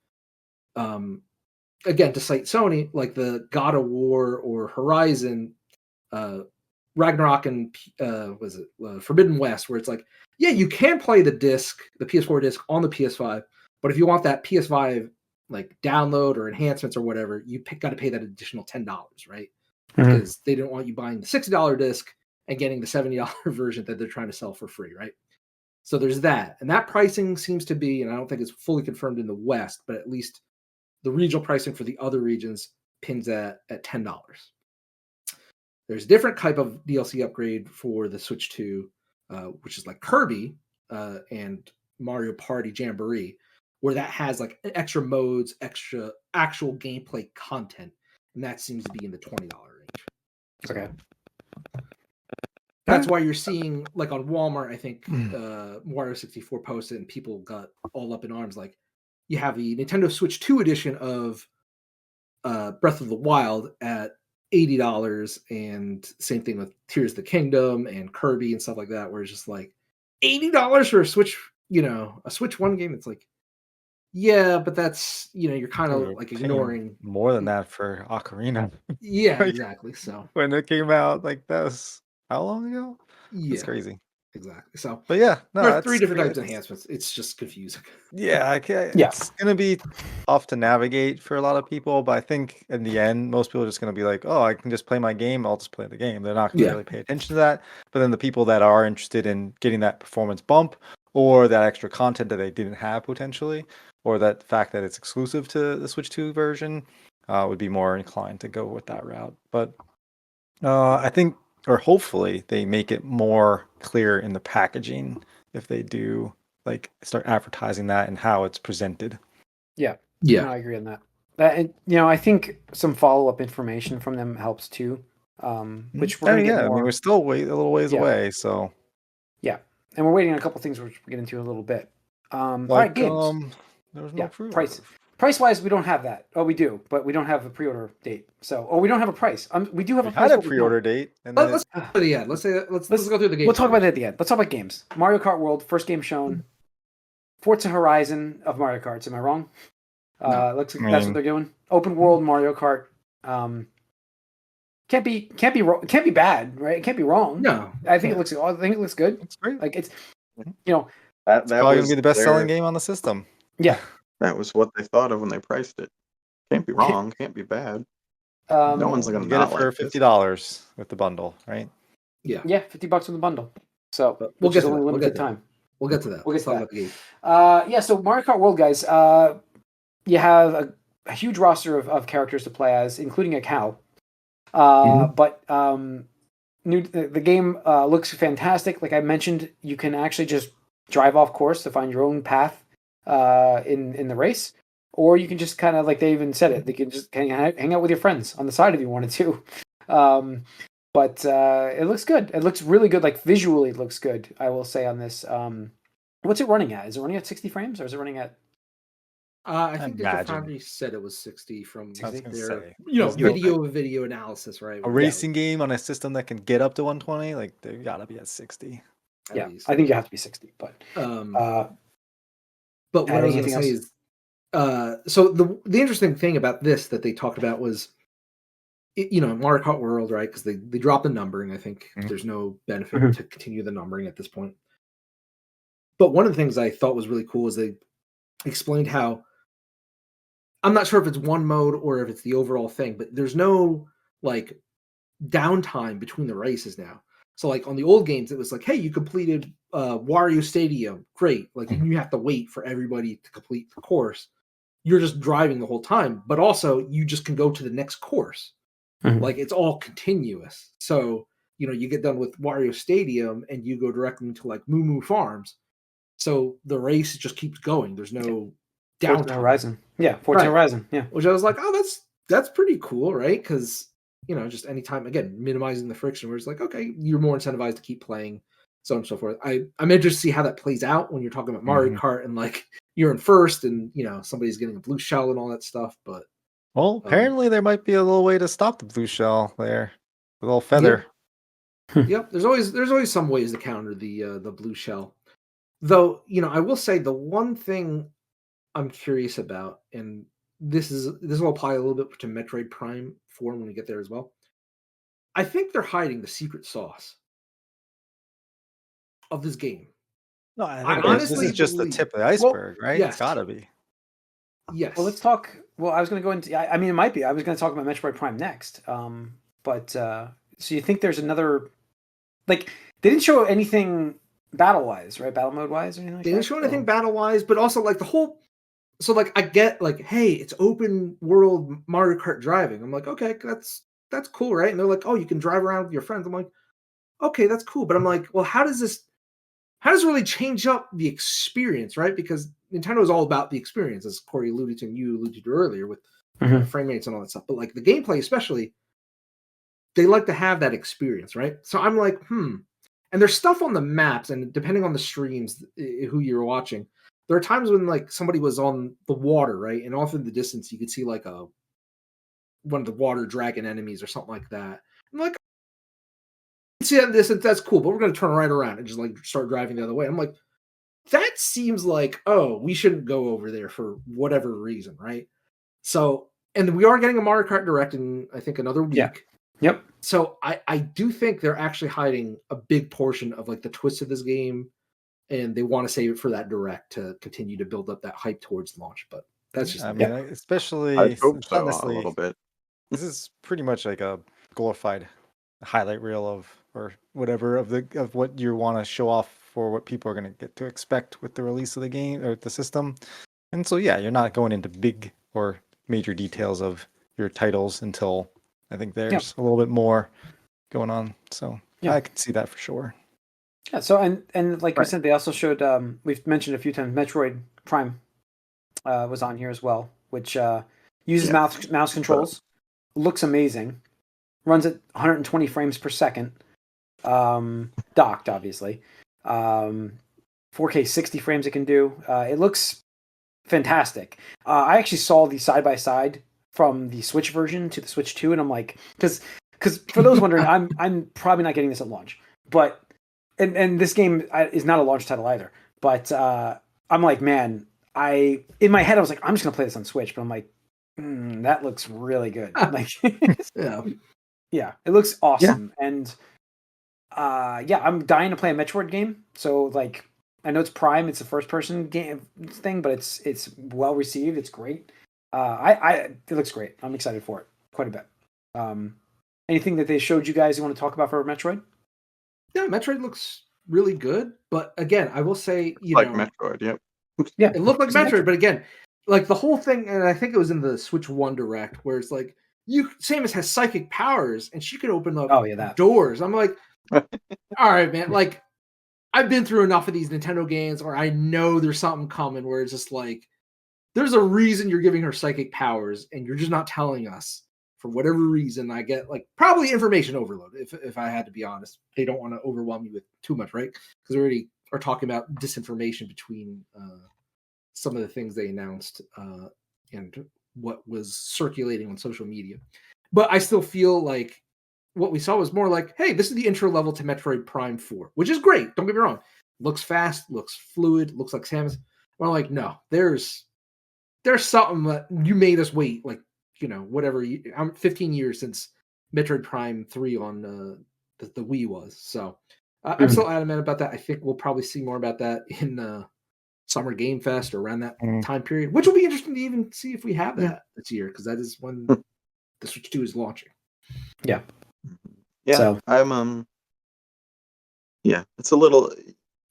again, to cite Sony, like the God of War or Horizon, Ragnarok and Forbidden West, where it's like, yeah, you can play the disc, the PS4 disc on the PS5, but if you want that PS5 like download or enhancements or whatever, you got to pay that additional $10, right? Because they didn't want you buying the $60 disc and getting the $70 version that they're trying to sell for free, right? So there's that. And that pricing seems to be, and I don't think it's fully confirmed in the West, but at least the regional pricing for the other regions pins at $10. There's a different type of DLC upgrade for the Switch 2, which is like Kirby and Mario Party Jamboree, where that has like extra modes, extra actual gameplay content, and that seems to be in the $20 range. Okay. That's why you're seeing, like on Walmart, I think Mario 64 posted and people got all up in arms. Like, you have the Nintendo Switch 2 edition of Breath of the Wild at $80, and same thing with Tears of the Kingdom and Kirby and stuff like that, where it's just like $80 for a Switch, a Switch 1 game. It's like, Yeah, but that's you're kind of like ignoring more than that for Ocarina. Yeah, Like, exactly. So when it came out, like that was how long ago? It's yeah, crazy. exactly. So But yeah, no, there are that's 3 different great. types of enhancements. It's just confusing. Yeah, Yeah. it's gonna be tough to navigate for a lot of people, but I think in the end, most people are just gonna be like, "Oh, I can just play my game. I'll just play the game." They're not gonna Yeah. really pay attention to that. But then the people that are interested in getting that performance bump or that extra content that they didn't have potentially, or that fact that it's exclusive to the Switch 2 version, would be more inclined to go with that route. But I think, or hopefully, they make it more clear in the packaging if they do like start advertising that and how it's presented. Yeah. Yeah. No, I agree on that. And I think some follow-up information from them helps too. Which we're gonna get more. I mean, we're still a little ways away, so yeah, and we're waiting on a couple things which we'll get into in a little bit. All right, like games. there was Yeah, no pre-order. Price-wise, we don't have that. Oh, we do, but we don't have a pre-order date. So, we don't have a price. We do have We a price. had a but we don't. pre-order date, and then Let's go to the end. Let's go through the game. We'll talk about that at the end. Let's talk about games. Mario Kart World, first game shown. Forza Horizon of Mario Karts. Am I wrong? No. Looks like that's what they're doing. Open world Mario Kart. Can't be bad, right? It can't be wrong. No, I think it looks good. it's great. Like it's that It's probably was gonna be the best-selling game on the system. Yeah. That was what they thought of when they priced it. Can't be wrong. Can't be bad. No one's gonna get it not for like $50 with the bundle, right? Yeah. Yeah, $50 in the bundle. So But we'll which get is to only that. limited time. We'll get to that. We'll get to Talk that. about the game. Yeah, so Mario Kart World, guys, you have a huge roster of characters to play as, including a cow. But the game looks fantastic. Like I mentioned, you can actually just drive off course to find your own path in the race, or you can just kind of, like they even said it, they can just hang out with your friends on the side if you wanted to. But it looks good. It looks really good. Like visually, it looks good. I will say on this. What's it running at? Is it running at 60 frames, or is it running at? I think Digital Foundry said it was 60 from their video analysis, right? A racing game on a system that can get up to 120, like they gotta be at 60. Yeah, I think you have to be 60. But what I was going to say is, so the interesting thing about this that they talked about was, Mario Kart World, right? Because they dropped the numbering. I think there's no benefit to continue the numbering at this point. But one of the things I thought was really cool is they explained how, I'm not sure if it's one mode or if it's the overall thing, but there's no like downtime between the races now. So like on the old games, it was like, hey, you completed Wario Stadium, great. Like you have to wait for everybody to complete the course. You're just driving the whole time, but also you just can go to the next course. Like it's all continuous. So you get done with Wario Stadium and you go directly into like Moo Moo Farms. So the race just keeps going. There's no downtime. Forza Horizon. Yeah, Forza Horizon. Yeah. Which I was like, oh, that's pretty cool, right? Because just anytime, again, minimizing the friction where it's like, okay, you're more incentivized to keep playing, so on and so forth. I'm interested to see how that plays out when you're talking about Mario Kart and like you're in first and somebody's getting a blue shell and all that stuff. But apparently there might be a little way to stop the blue shell there. A little feather. Yep. There's always some ways to counter the blue shell. Though, I will say the one thing I'm curious about, and this will apply a little bit to Metroid Prime 4 when we get there as well. I think they're hiding the secret sauce of this game. No, I honestly this is just the tip of the iceberg, right? Yes. It's gotta be. Yes. Well, let's talk. Well, I was going to go into. I mean, it might be. I was going to talk about Metroid Prime next. But so you think there's another? Like they didn't show anything battle-wise, right? Battle mode-wise, or anything like that? They didn't show anything battle-wise, but also like the whole. So like I get like, hey, it's open world Mario Kart driving. I'm like, okay, that's cool, right? And they're like, oh, you can drive around with your friends. I'm like, okay, that's cool. But I'm like, well, how does it really change up the experience, right? Because Nintendo is all about the experience, as Corey alluded to and you alluded to earlier with frame rates and all that stuff. But like the gameplay, especially, they like to have that experience, right? So I'm like, and there's stuff on the maps, and depending on the streams, who you're watching, there are times when like somebody was on the water, right? And off in the distance, you could see like one of the water dragon enemies or something like that. I'm like, see that in the distance, that's cool, but we're going to turn right around and just like start driving the other way. I'm like, that seems like, oh, we shouldn't go over there for whatever reason, right? So, and we are getting a Mario Kart Direct in, I think, another week. Yeah. Yep. So I do think they're actually hiding a big portion of like the twist of this game, and they want to save it for that Direct to continue to build up that hype towards launch. But that's just, I mean, I especially hope so a honestly, little bit. this is pretty much like a glorified highlight reel of or whatever of what you want to show off for what people are going to get to expect with the release of the game or the system. And so yeah, you're not going into big or major details of your titles until I think there's a little bit more going on. So I can see that for sure. Yeah, so and like we said, they also showed we've mentioned a few times Metroid Prime was on here as well, which uses mouse controls, looks amazing, runs at 120 frames per second, docked obviously, 4K 60 frames it can do. It looks fantastic. I actually saw the side by side from the Switch version to the Switch 2, and I'm like, because for those wondering, I'm probably not getting this at launch, but and this game is not a launch title either. But I'm like, man, in my head I was like, I'm just gonna play this on Switch, but I'm like, that looks really good. Like, yeah, it looks awesome, and I'm dying to play a Metroid game. So like, I know it's Prime, it's a first person game thing, but it's well received. It's great. It looks great. I'm excited for it quite a bit. Anything that they showed you guys you want to talk about for Metroid? Yeah, Metroid looks really good, but again, I will say, Metroid, yep. Yeah, it looked like Metroid, but again, like the whole thing, and I think it was in the Switch 1 Direct, where it's like, Samus has psychic powers, and she can open up doors. I'm like, all right, man, like, I've been through enough of these Nintendo games where I know there's something coming where it's just like, there's a reason you're giving her psychic powers, and you're just not telling us. For whatever reason, I get like probably information overload. If I had to be honest, they don't want to overwhelm me with too much, right? Because we already are talking about disinformation between some of the things they announced and what was circulating on social media. But I still feel like what we saw was more like, hey, this is the intro level to Metroid Prime 4, which is great. Don't get me wrong. Looks fast, looks fluid, looks like Samus. But I'm like, no, there's something that you made us wait, like, whatever. I'm 15 years since Metroid Prime 3 on the Wii was. So I'm still adamant about that. I think we'll probably see more about that in Summer Game Fest or around that time period, which will be interesting to even see if we have that this year, because that is when the Switch 2 is launching. Yeah. Yeah. So I'm it's a little.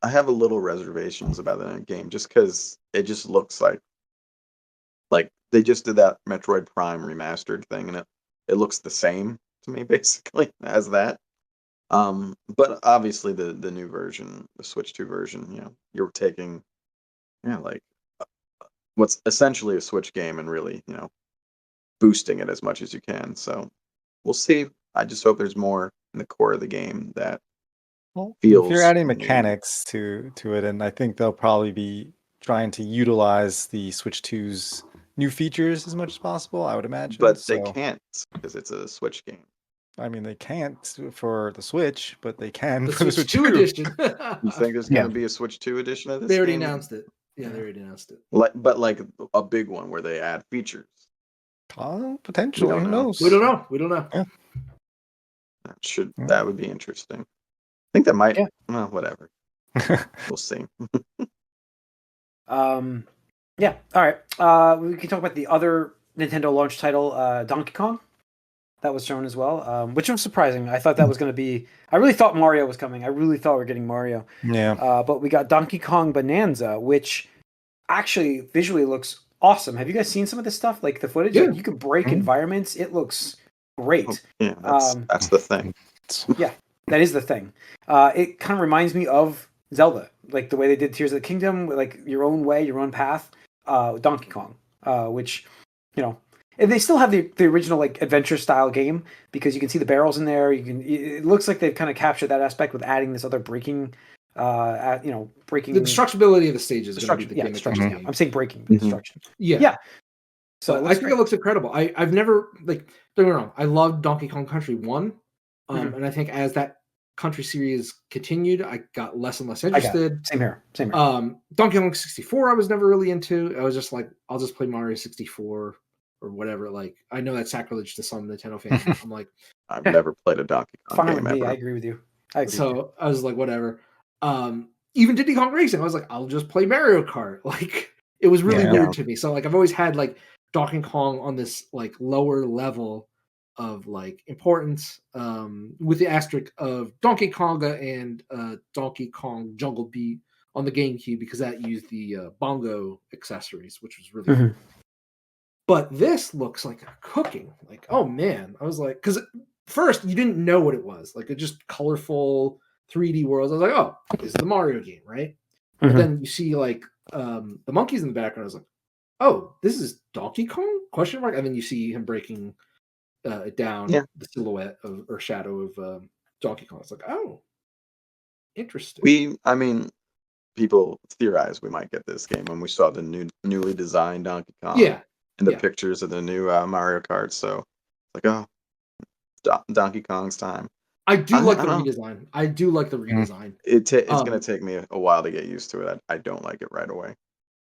I have a little reservations about that game just because it just looks like they just did that Metroid Prime remastered thing, and it looks the same to me basically as that. But obviously the new version, the Switch 2 version, you're taking what's essentially a Switch game and really, boosting it as much as you can. So we'll see. I just hope there's more in the core of the game that feels. If you're adding new. mechanics to it, and I think they'll probably be trying to utilize the Switch 2's new features as much as possible, I would imagine. But they can't because it's a Switch game. I mean, they can't for the Switch, but they can for the Switch 2 edition. You think there's going to be a Switch 2 edition of this? They already announced it. Yeah, they already announced it. But like a big one where they add features. Potentially, who knows? We don't know. Yeah. That would be interesting. I think that might. Yeah. Well, whatever. We'll see. Yeah. All right. We can talk about the other Nintendo launch title, Donkey Kong. That was shown as well, which was surprising. I thought that was going to be. I really thought Mario was coming. I really thought we were getting Mario. Yeah. But we got Donkey Kong Bananza, which actually visually looks awesome. Have you guys seen some of this stuff? Like the footage? Yeah. Like, you could break environments. It looks great. Yeah, that's the thing. Yeah, that is the thing. It kind of reminds me of Zelda, like the way they did Tears of the Kingdom, like your own way, your own path. Donkey Kong, which, and they still have the original like adventure style game because you can see the barrels in there. It looks like they've kind of captured that aspect with adding this other breaking. Breaking the destructibility of the stages. Is going to be the game. I'm saying breaking destruction. Yeah. So I think it looks incredible. I've never don't get me wrong. I loved Donkey Kong Country 1, and I think as that Country series continued, I got less and less interested. Same here. Donkey Kong 64, I was never really into. I was just like, I'll just play Mario 64 or whatever. Like, I know that's sacrilege to some Nintendo fans. But I'm like, I've never played a Donkey Kong game ever. I agree with you. I was like, whatever. Even Diddy Kong Racing, I was like, I'll just play Mario Kart. Like, it was really weird to me. So like, I've always had like Donkey Kong on this like lower level of like importance, with the asterisk of Donkey Konga and Donkey Kong Jungle Beat on the GameCube, because that used the bongo accessories, which was really cool. But this looks like a cooking. Like, oh man, I was like, because first you didn't know what it was. Like, it just colorful 3D worlds. I was like, oh, this is the Mario game, right? But then you see like the monkeys in the background. I was like, oh, this is Donkey Kong? ? And then you see him breaking it down, the silhouette or shadow of Donkey Kong. It's like, oh, interesting. People theorize we might get this game when we saw the newly designed Donkey Kong. And the pictures of the new Mario Kart. So like, oh, Donkey Kong's time. I do like the redesign. I do like the redesign. It's going to take me a while to get used to it. I don't like it right away.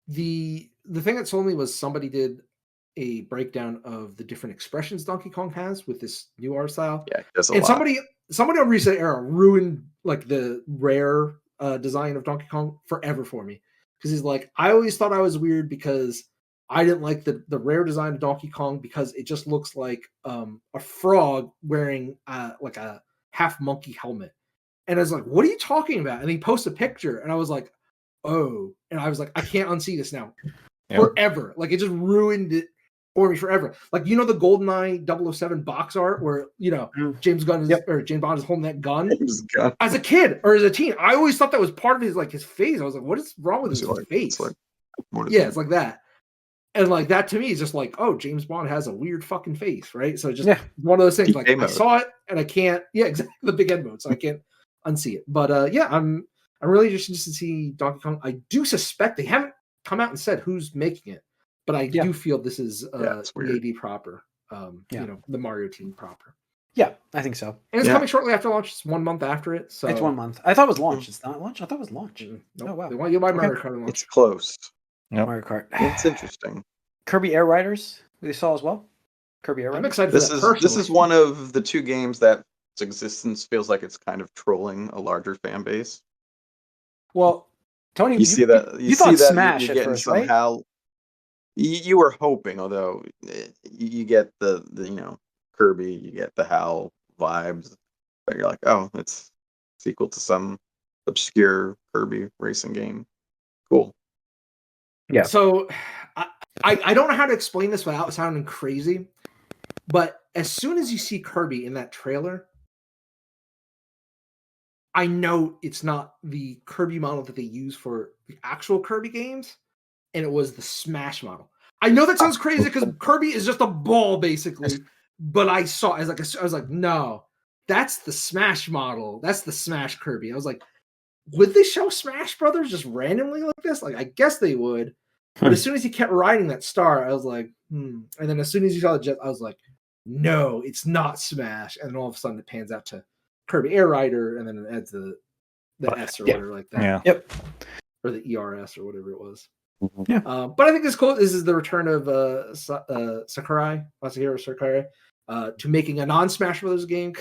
The thing that sold me was somebody did a breakdown of the different expressions Donkey Kong has with this new art style. Yeah, there's a lot. Somebody on Reset Era ruined like the rare design of Donkey Kong forever for me, because he's like, I always thought I was weird because I didn't like the rare design of Donkey Kong because it just looks like a frog wearing like a half monkey helmet. And I was like, what are you talking about? And he posted a picture and I was like, oh. And I was like, I can't unsee this now. Forever. Like, it just ruined it for me forever. Like, you know, the GoldenEye 007 box art where, you know, James Bond is holding that gun. As a kid or as a teen, I always thought that was part of his face. I was like, what is wrong with his face? It's like that. And like that to me is just like, oh, James Bond has a weird fucking face, right? So just one of those things. Like, I saw it and I can't. Yeah, exactly, the big end mode, so I can't unsee it. But I'm really just interested to see Donkey Kong. I do suspect they haven't come out and said who's making it, but I do feel this is EAD proper. You know, the Mario team proper. Yeah, I think so. And it's coming shortly after launch. It's 1 month after it. So it's 1 month. I thought it was launch. It's not launch. I thought it was launch. Nope. Oh wow. They want you to buy Mario Kart launch. It's close. Mario Kart. It's interesting. Kirby Air Riders, they saw as well. Kirby Air Riders. I'm excited for that. This is one of the two games that its existence feels like it's kind of trolling a larger fan base. Well, Tony, you see that Smash you're at first, somehow, right? You were hoping, although you get the you know, Kirby, you get the HAL vibes, but you're like, oh, it's sequel to some obscure Kirby racing game. Cool. Yeah. So I don't know how to explain this without sounding crazy, but as soon as you see Kirby in that trailer, I know it's not the Kirby model that they use for the actual Kirby games, and it was the Smash model. I know that sounds crazy because Kirby is just a ball, basically, but I was like, no, that's the Smash model. That's the Smash Kirby. I was like, would they show Smash Brothers just randomly like this? Like, I guess they would. But as soon as he kept riding that star, I was like, And then as soon as you saw the jet, I was like, no, it's not Smash. And then all of a sudden it pans out to Kirby Air Rider, and then it adds the S or whatever like that. Yeah. Yep. Or the ERS or whatever it was. Yeah. But I think it's cool. This is the return of Masahiro Sakurai to making a non-Smash Brothers game.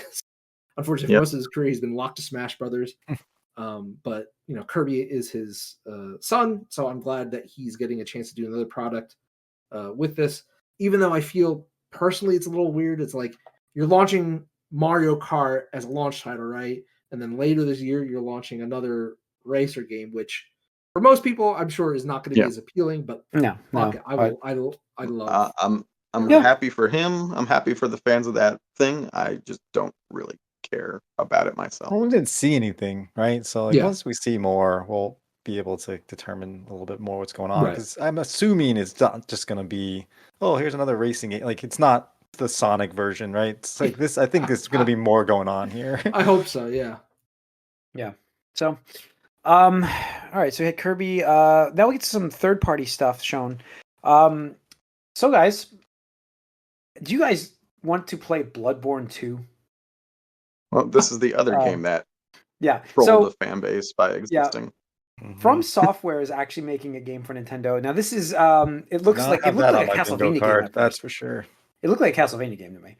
Unfortunately, most of his career he's been locked to Smash Brothers. But you know, Kirby is his son, so I'm glad that he's getting a chance to do another product with this. Even though I feel personally it's a little weird. It's like you're launching Mario Kart as a launch title, right? And then later this year you're launching another racer game, which for most people I'm sure is not going to be as appealing. But I love. I'm happy for him. I'm happy for the fans of that thing. I just don't really care about it myself. Well, we didn't see anything, right? So once we see more, we'll be able to determine a little bit more what's going on. Because I'm assuming it's not just going to be, oh, here's another racing game. Like, it's not the Sonic version, right? It's like this. I think there's going to be more going on here. I hope so. Yeah. Yeah. So, all right. So we had Kirby. Now we get to some third-party stuff shown. So guys, do you guys want to play Bloodborne 2? Well, this is the other game that Yeah. troll So the fan base by existing. From Software is actually making a game for Nintendo. Now this is it looks like a Castlevania game card, that's for sure. It looked like a Castlevania game to me.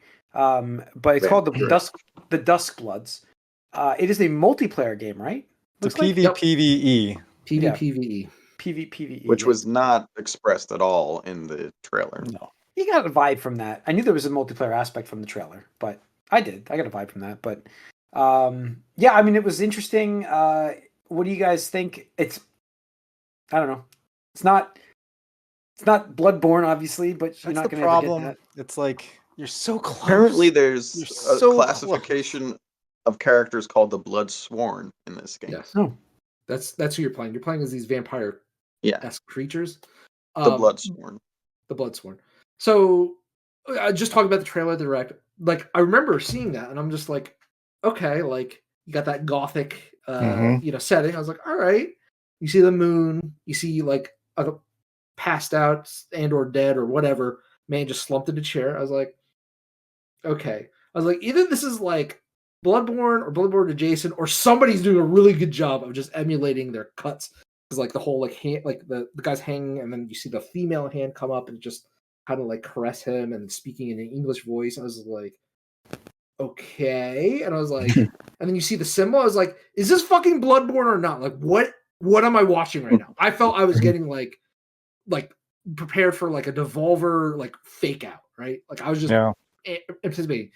But it's called the Dusk Bloods. It is a multiplayer game, right? It's a PvPvE. PvPvE. PvPvE. Which was not expressed at all in the trailer. No. You got a vibe from that. I knew there was a multiplayer aspect from the trailer, but I got a vibe from that. But yeah, I mean, it was interesting. What do you guys think? I don't know. It's not Bloodborne, obviously, but you're not going to ever get that. It's like you're so close. Apparently, there's a classification of characters called the Bloodsworn in this game. Yes. Oh. That's who you're playing. You're playing as these vampire-esque creatures. The Bloodsworn. The Bloodsworn. So, I just talked about the trailer direct. Like, I remember seeing that, and I'm just like, okay, like you got that gothic, setting. I was like, all right. You see the moon. You see like a passed out and or dead or whatever man just slumped in a chair. I was like, okay. I was like, either this is like Bloodborne or Bloodborne adjacent, or somebody's doing a really good job of just emulating their cuts. Because like the whole like hand, like the guy's hanging, and then you see the female hand come up and just kind of like caress him and speaking in an English voice. I was like, okay. And I was like, and then you see the symbol. I was like, is this fucking Bloodborne or not? Like, what am I watching right now? I felt I was getting like prepared for like a Devolver like fake out, right? Like I was just anticipating.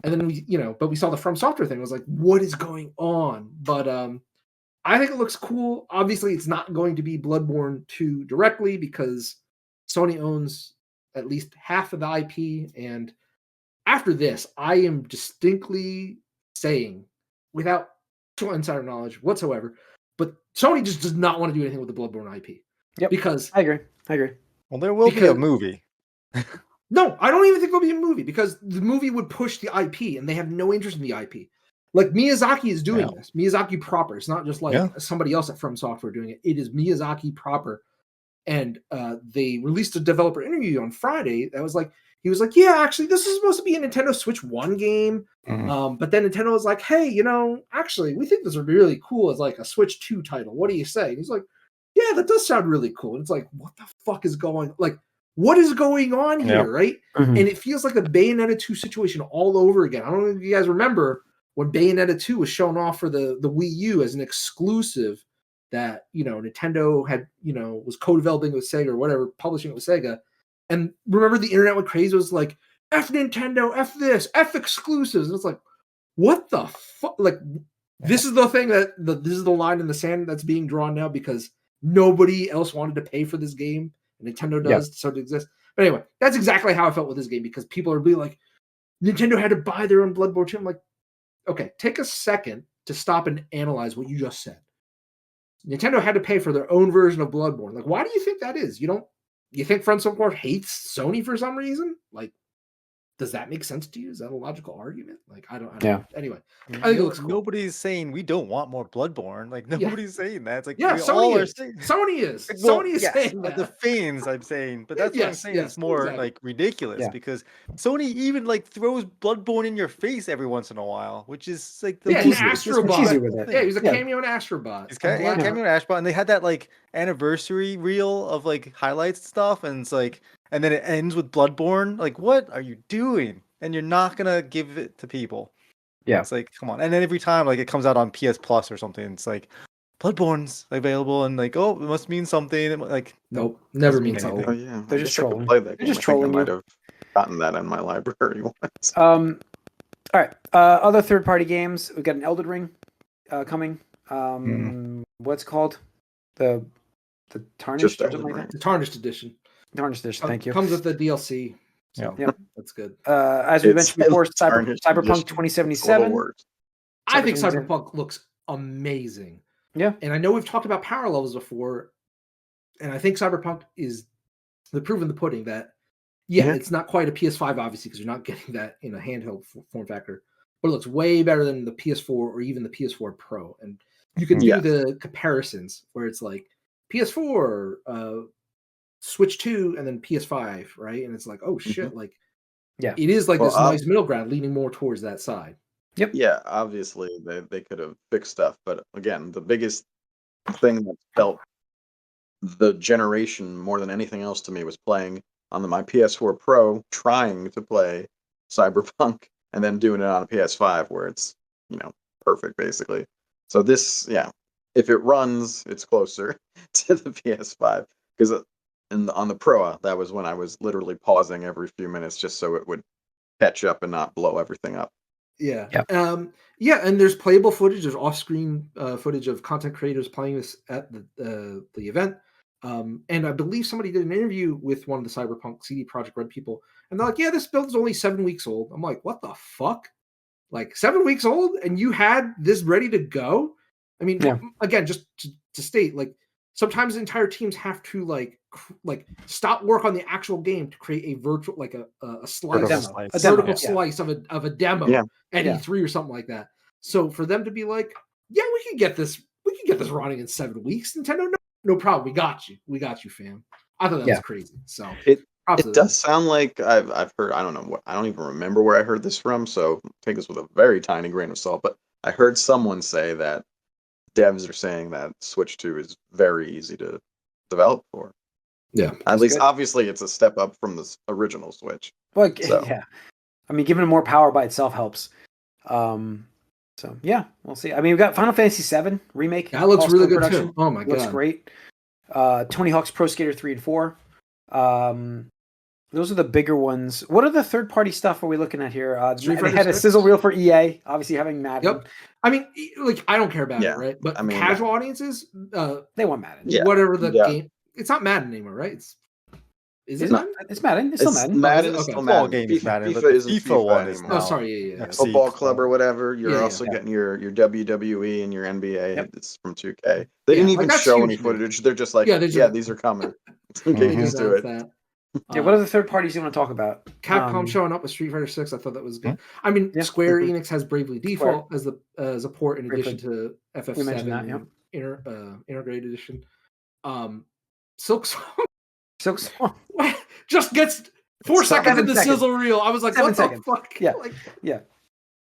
And then we saw the From Software thing. I was like, what is going on? But I think it looks cool. Obviously, it's not going to be Bloodborne 2 directly because Sony owns at least half of the IP. And after this, I am distinctly saying, without insider knowledge whatsoever, but Sony just does not want to do anything with the Bloodborne IP. Yep. Because I agree. Well, there will be a movie. No, I don't even think there'll be a movie because the movie would push the IP, and they have no interest in the IP. Like Miyazaki is doing this. Miyazaki proper. It's not just like somebody else at From Software doing it. It is Miyazaki proper. And they released a developer interview on Friday that was like, he was like, yeah, actually, this is supposed to be a Nintendo Switch 1 game. But then Nintendo was like, hey, actually, we think this would be really cool as like a Switch 2 title. What do you say? And he's like, yeah, that does sound really cool. And it's like, what the fuck is going on? Like, what is going on here, right? And it feels like the Bayonetta 2 situation all over again. I don't know if you guys remember when Bayonetta 2 was shown off for the Wii U as an exclusive that, Nintendo had, was co-developing with Sega or whatever, publishing it with Sega. And remember the internet went crazy. It was like, F Nintendo, F this, F exclusives. And it's like, what the fuck? Like, this is the thing this is the line in the sand that's being drawn now because nobody else wanted to pay for this game. Nintendo does, so it exists. But anyway, that's exactly how I felt with this game because people are being like, Nintendo had to buy their own Bloodborne 2. I'm like, okay, take a second to stop and analyze what you just said. Nintendo had to pay for their own version of Bloodborne. Like, why do you think that is? You think From Software hates Sony for some reason? Like, does that make sense to you? Is that a logical argument? Like, I don't know. Anyway, I think it looks cool. Nobody's saying we don't want more Bloodborne. Like, nobody's saying that. It's like, Sony is. Sony is. Well, Sony is saying that. The fans, I'm saying. But that's what I'm saying. It's more like ridiculous because Sony even like throws Bloodborne in your face every once in a while, which is like the most Astrobot. Yeah, he was a cameo in Astrobot. He's cameo in Astrobot, and they had that like anniversary reel of like highlights and stuff, and it's like, and then it ends with Bloodborne. Like, what are you doing? And you're not gonna give it to people. Yeah, it's like, come on. And then every time like it comes out on PS Plus or something, it's like Bloodborne's available, and like, oh, it must mean something. And, like, nope, never means something. Oh yeah, they're just trolling. They're just trolling. I might have gotten that in my library once. All right. Other third-party games. We've got an Elden Ring coming. What's it called? The Tarnished or something like that? The Tarnished Edition. Tarnished Edition. Thank you. Comes with the DLC. So, yeah, that's good. As we mentioned before, Cyberpunk 2077. I think Cyberpunk looks amazing. Yeah, and I know we've talked about power levels before, and I think Cyberpunk is the proof in the pudding that it's not quite a PS5, obviously, because you're not getting that in a handheld form factor, but it looks way better than the PS4 or even the PS4 Pro, and you can do the comparisons where it's like PS4. Switch 2 and then PS5, right? And it's like, oh shit, like, it is like this nice middle ground leaning more towards that side. Yep. Yeah, obviously they could have fixed stuff, but again, the biggest thing that felt the generation more than anything else to me was playing on my PS4 Pro, trying to play Cyberpunk, and then doing it on a PS5 where it's perfect basically. So this, yeah, if it runs, it's closer to the PS5 because on the Pro, that was when I was literally pausing every few minutes just so it would catch up and not blow everything up. Yeah. Yep. And there's playable footage. There's off-screen footage of content creators playing this at the event. And I believe somebody did an interview with one of the Cyberpunk CD Projekt Red people, and they're like, "Yeah, this build is only 7 weeks old." I'm like, "What the fuck? Like 7 weeks old, and you had this ready to go?" I mean, again, just to state, like sometimes entire teams have to like stop work on the actual game to create a virtual, like a slice, vertical slice of a demo at E3 or something like that. So for them to be like, "Yeah, we can get this running in 7 weeks," Nintendo, no problem, we got you, fam. I thought that was crazy. So it does sound like I've heard. I don't know I don't even remember where I heard this from, so take this with a very tiny grain of salt. But I heard someone say that devs are saying that Switch 2 is very easy to develop for. Yeah, at least obviously it's a step up from the original Switch. Well, yeah, I mean, giving it more power by itself helps. So yeah, we'll see. I mean, we've got Final Fantasy VII Remake. That looks really good too. Oh my god, looks great. Tony Hawk's Pro Skater 3 and 4. Those are the bigger ones. What are the third-party stuff are we looking at here? They had a sizzle reel for EA, obviously having Madden. Yep. I mean, like, I don't care about it, right? But I mean, casual audiences, they want Madden. Yeah. Whatever the game. It's not Madden anymore, right? Is it Madden? It's Madden. It's still Madden. Madden is still Madden. Game is Madden. FIFA isn't FIFA one anymore. Oh, sorry. Yeah. Football Club or whatever. You're also getting your WWE and your NBA. Yep. It's from 2K. They didn't even show any footage. They're just like, these are coming. Get used to it. What are the third parties you want to talk about? Capcom showing up with Street Fighter 6. I thought that was good. I mean, Square Enix has Bravely Default as a port in addition to FF7 integrated edition. Silk Song just gets 4 seconds in the sizzle reel. I was like, what the fuck? Yeah.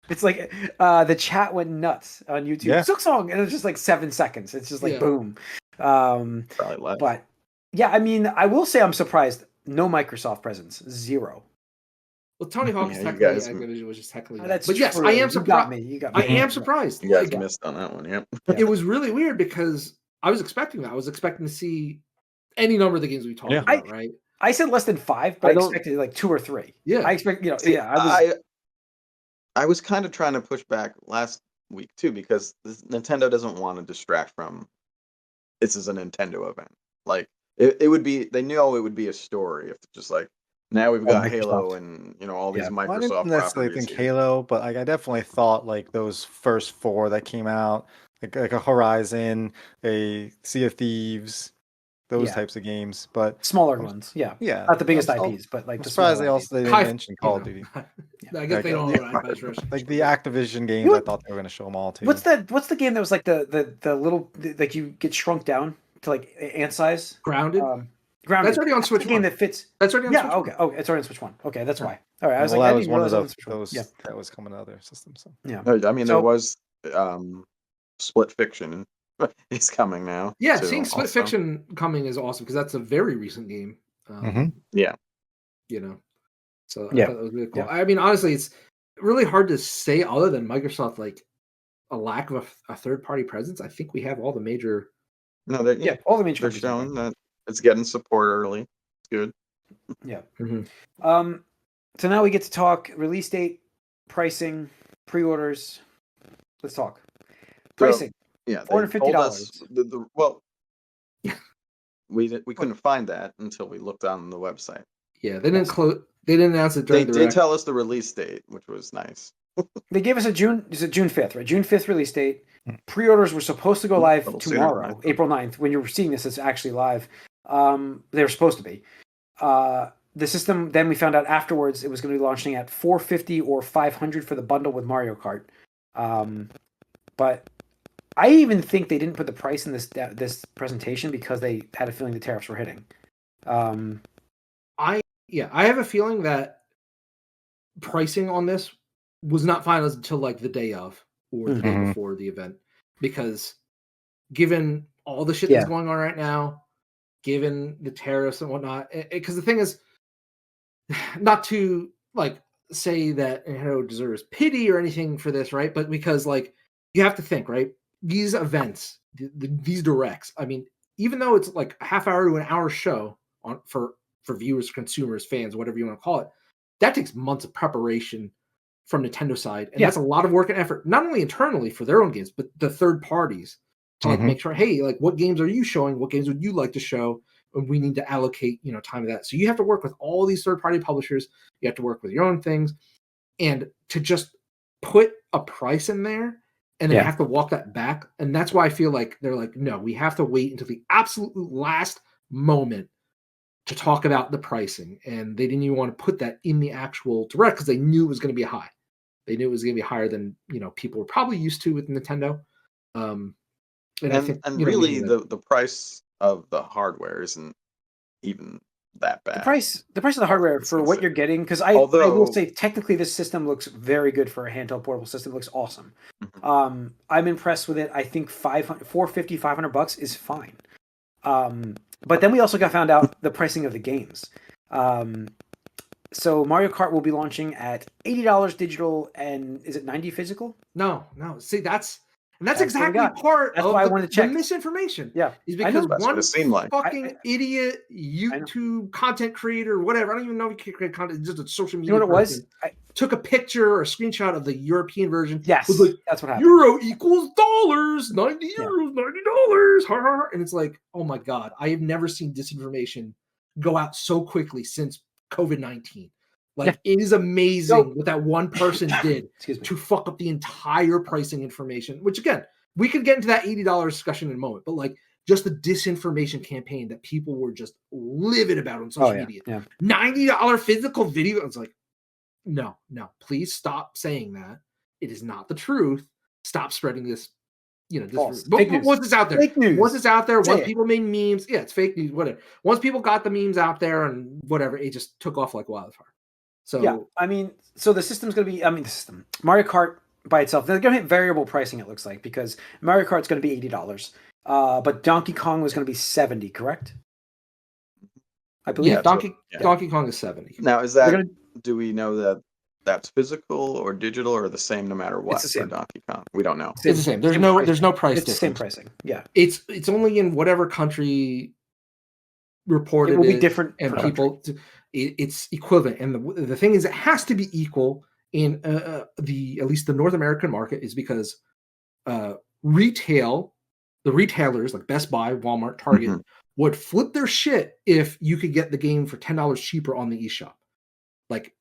It's like the chat went nuts on YouTube. Yeah. Silk Song, and it's just like 7 seconds. It's just like boom. Probably less. But yeah, I mean, I will say I'm surprised. No Microsoft presence, 0. Well, Tony Hawk's technically was just heckling. That's but yes, true. I am surprised. You got me. I am surprised. You guys missed on that one. Yep. It was really weird because I was expecting that. I was expecting to see any number of the games we talked about, right? I said less than 5, but I expected like 2 or 3. Yeah, I expect I was kind of trying to push back last week too because Nintendo doesn't want to distract from. This is a Nintendo event. Like it would be. They knew it would be a story if just like now we've got Halo and all these Microsoft. I didn't necessarily think Halo, but like I definitely thought like those first 4 that came out, like a Horizon, a Sea of Thieves. Those types of games, but smaller ones, not the biggest IPs, but like the surprise they didn't mention Call of Duty. I guess they don't like the Activision games. I thought they were going to show them all too. What's the game that was like the little like you get shrunk down to like ant size? Grounded. Grounded. That's already on Switch. Game that fits. That's already on Switch. Okay. Oh, it's already on Switch 1. Okay, that's why. All right. I was that like, was one of those that was coming to other systems. So. Yeah. I mean, there was Split Fiction. It's coming now. Yeah, seeing Split Fiction coming is awesome because that's a very recent game. Yeah. So I thought that was really cool. I mean, honestly, it's really hard to say other than Microsoft, like a lack of a third-party presence. I think we have all the major. No, all the major. They're showing that it's getting support early. It's good. Yeah. So now we get to talk release date, pricing, pre-orders. Let's talk pricing. Yeah, $450. Well, we couldn't find that until we looked on the website. Yeah, they didn't They didn't announce it during. They did tell us the release date, which was nice. They gave us a June 5th, right? June 5th release date. Pre-orders were supposed to go live tomorrow, April 9th. When you're seeing this, it's actually live. They were supposed to be. The system. Then we found out afterwards it was going to be launching at $450 or $500 for the bundle with Mario Kart. But I even think they didn't put the price in this presentation because they had a feeling the tariffs were hitting. I have a feeling that pricing on this was not finalized until like the day of or the day Mhm. before the event, because given all the shit that's going on right now, given the tariffs and whatnot, because the thing is, not to like say that Nintendo deserves pity or anything for this, right? But because like you have to think, right? These events, these directs. I mean, even though it's like a half hour to an hour show on for viewers, consumers, fans, whatever you want to call it, that takes months of preparation from Nintendo side, and that's a lot of work and effort, not only internally for their own games, but the third parties to like make sure, hey, like what games are you showing? What games would you like to show? And we need to allocate, time to that. So you have to work with all these third-party publishers. You have to work with your own things, and to just put a price in there and then have to walk that back. And that's why I feel like they're like, no, we have to wait until the absolute last moment to talk about the pricing. And they didn't even want to put that in the actual direct because they knew it was going to be high. They knew it was going to be higher than people were probably used to with Nintendo. And I think, really the price of the hardware isn't even that bad. The price of the hardware for what you're getting, because I will say technically this system looks very good for a handheld portable system. It looks awesome. I'm impressed with it. I think $450-$500 is fine. But then we also found out the pricing of the games. So Mario Kart will be launching at $80 digital, and is it $90 physical? No. See, that's exactly part of why I wanted to check. The misinformation. Yeah, is because one like. fucking idiot YouTube content creator or whatever, I don't even know if he create content, just a social media. You know what it was? Took a picture or a screenshot of the European version. Yes, was like, that's what happened. Euro equals dollars, 90 euros, $90. And it's like, oh my God, I have never seen disinformation go out so quickly since COVID-19. Like, it is amazing what that one person did to fuck up the entire pricing information, which again, we could get into that $80 discussion in a moment, but like just the disinformation campaign that people were just livid about on social media. Yeah. $90 physical video. It's like, no, please stop saying that. It is not the truth. Stop spreading this, False. Fake news. Once it's out there, fake news. Once it's out there, once people made memes, it's fake news, whatever. Once people got the memes out there and whatever, it just took off like wildfire. So I mean, so the system's going to be, Mario Kart by itself, they're going to hit variable pricing, it looks like, because Mario Kart's going to be $80. But Donkey Kong was going to be $70, correct? I believe. Yeah, Donkey Kong is $70. Now, is that, do we know that that's physical or digital or the same no matter what for Donkey Kong? We don't know. It's the same. There's no price difference. It's the same pricing. Yeah. It's only in whatever country reported it will be different, and people it's equivalent. And the thing is, it has to be equal in at least the North American market, is because the retailers like Best Buy, Walmart, Target would flip their shit if you could get the game for $10 cheaper on the eShop. Like,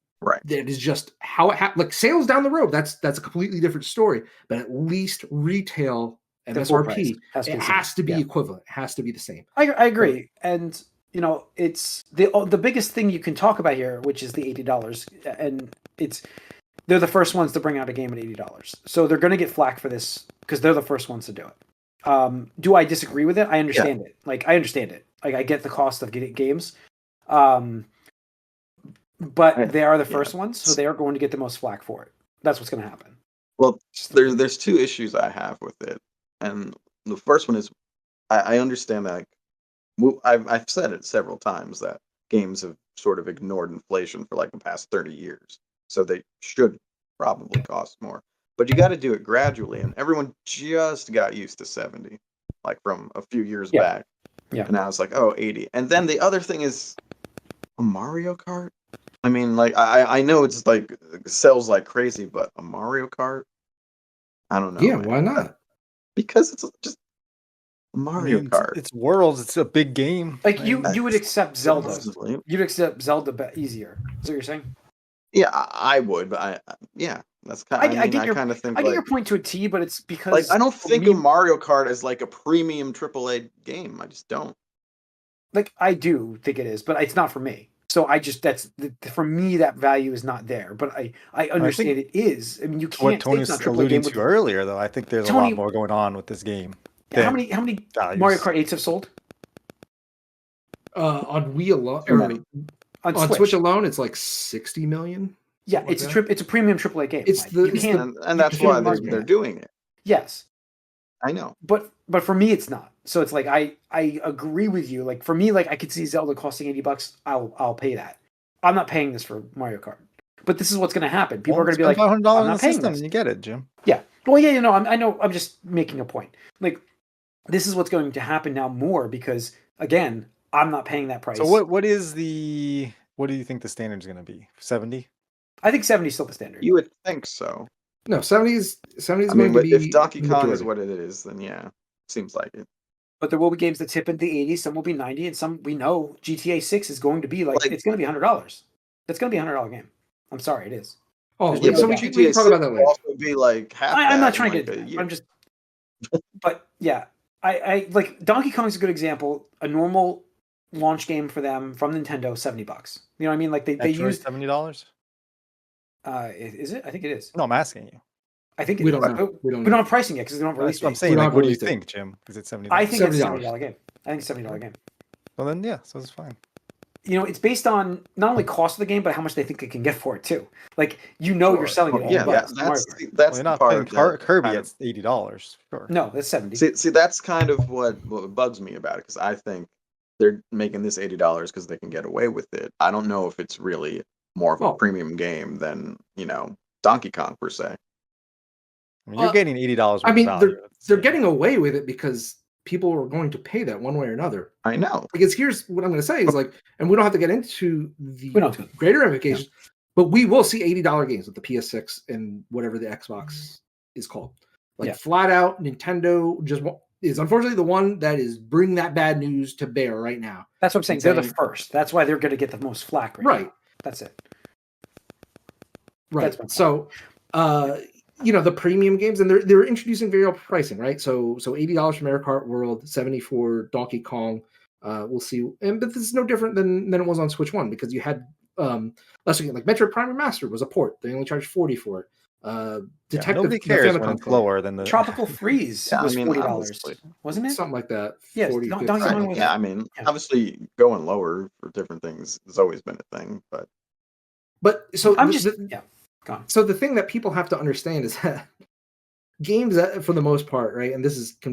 that is just how it happens. Like, sales down the road, that's a completely different story. But at least retail MSRP has to be equivalent. It has to be the same. I agree. And it's the biggest thing you can talk about here, which is the $80, and they're the first ones to bring out a game at $80. So they're going to get flack for this because they're the first ones to do it. Do I disagree with it? I understand it. Like, I understand it. Like, I get the cost of getting games. But they are the first ones, so they are going to get the most flack for it. That's what's going to happen. Well, there's two issues I have with it, and the first one is I understand that. I've said it several times that games have sort of ignored inflation for like the past 30 years, so they should probably cost more. But you got to do it gradually, and everyone just got used to 70, like from a few years back. Yeah. And now it's like, 80. And then the other thing is a Mario Kart. I mean, like, I know it's like sells like crazy, but a Mario Kart? I don't know. Yeah, why not? Because it's just Mario Kart. It's Worlds. It's a big game. Like, you would accept Zelda. You'd accept Zelda easier. Is that what you're saying? Yeah, I would, but that's kind of. I kind of think. I get your point to a T, but it's because like I don't think of Mario Kart as like a premium AAA game. I just don't. Like, I do think it is, but it's not for me. So for me, that value is not there. But I understand it is. I mean, you can't. What Tony was alluding to earlier, though, I think there's a lot more going on with this game. Yeah, how many Mario Kart 8s have sold? On Wii alone, on Switch alone, it's like 60 million. Yeah, it's a premium AAA game. It's and that's why they're doing it. Yes, I know. But for me, it's not. So it's like I agree with you. Like for me, like I could see Zelda costing $80. I'll pay that. I'm not paying this for Mario Kart. But this is what's going to happen. People are going to be like, $500 I'm in the not paying system, this. and you get it, Jim. Yeah. Well, yeah, I know. I'm just making a point. Like this is what's going to happen now more because again, I'm not paying that price. So what do you think the standard is going to be? 70? I think 70 is still the standard. You would think so. No, 70 is going to be. If Donkey Kong is what it is, then yeah, seems like it. But there will be games that tip into the 80s. Some will be 90, and some we know GTA 6 is going to be like it's going to be $100. It's going to be a $100 game. I'm sorry, it is. Oh, yeah, so we can talk about that later. Also be like half. I'm not trying to get it. I'm just. But yeah, I like Donkey Kong is a good example. A normal launch game for them from Nintendo, $70. You know what I mean? Like they used $70. Is it? I think it is. No, I'm asking you. I think we don't know. We don't have pricing yet because they don't release. I'm saying, like, what do you think, Jim? Is it $70? I think it's a $70 game. I think it's a $70 game. Well, then yeah, so it's fine. It's based on not only cost of the game, but how much they think they can get for it too. Like you're selling it. Yeah, that's you're not paying Kirby at $80. Sure. No, that's 70. See, that's kind of what bugs me about it because I think they're making this $80 because they can get away with it. I don't know if it's really more of a premium game than Donkey Kong per se. I mean, you're getting $80. I mean, they're getting away with it because people are going to pay that one way or another. I know. Because here's what I'm going to say is like, and we don't have to get into the greater ramifications, but we will see $80 games with the PS6 and whatever the Xbox is called. Like flat out, Nintendo just is unfortunately the one that is bringing that bad news to bear right now. That's what I'm saying. They're the first. That's why they're going to get the most flack right now. That's it. Right. So, the premium games, and they're introducing variable pricing, right? So $80 for Mario Kart World, $70 for Donkey Kong. We'll see, but this is no different than it was on Switch One because you had lesser game like Metroid Prime Remastered was a port. They only charged $40 for it. Detective nobody cares when it's lower than the Tropical Freeze was $40, wasn't it? Something like that. Yes. I mean, obviously going lower for different things has always been a thing, but so I'm just So the thing that people have to understand is that games, for the most part, right? And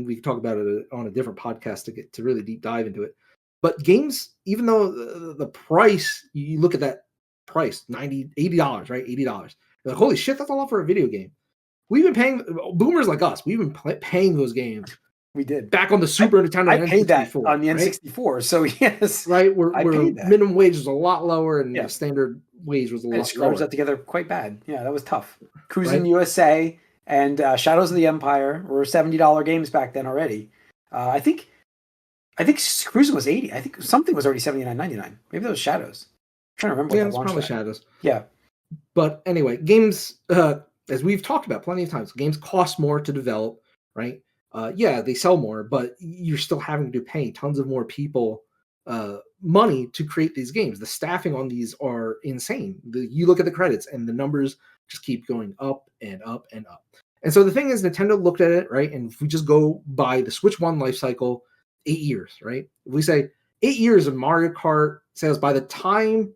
we talk about it on a different podcast to really deep dive into it. But games, even though the price, you look at that price, $80, right? $80. You're like, holy shit, that's a lot for a video game. We've been paying boomers like us. We've been paying those games. We did back on the Super Nintendo. I paid that on the N64. So yes, right. Where minimum wage was a lot lower and the standard wage was a lot lower. Scrubs that together quite bad. Yeah, that was tough. Cruising USA and Shadows of the Empire were $70 games back then already. I think Cruising was $80. I think something was already $79.99. Maybe that was Shadows. I'm trying to remember. Yeah, it's probably Shadows. Yeah, but anyway, games, as we've talked about plenty of times, games cost more to develop, right? They sell more, but you're still having to pay tons of more people money to create these games. The staffing on these are insane. You look at the credits and the numbers just keep going up and up and up. And so the thing is, Nintendo looked at it, right? And if we just go by the Switch 1 life cycle, 8 years, right? If we say 8 years of Mario Kart sales, by the time,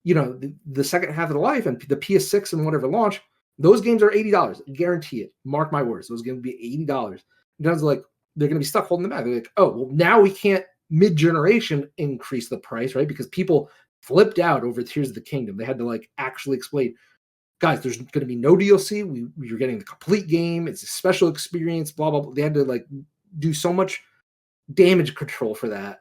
the second half of the life and the PS6 and whatever launch, those games are $80. Guarantee it. Mark my words. Those games will be $80. Nintendo's like, they're going to be stuck holding them back. They're like, oh, well, now we can't mid-generation increase the price, right? Because people flipped out over Tears of the Kingdom. They had to actually explain, guys, there's going to be no DLC. You're getting the complete game. It's a special experience, blah, blah, blah. They had to do so much damage control for that.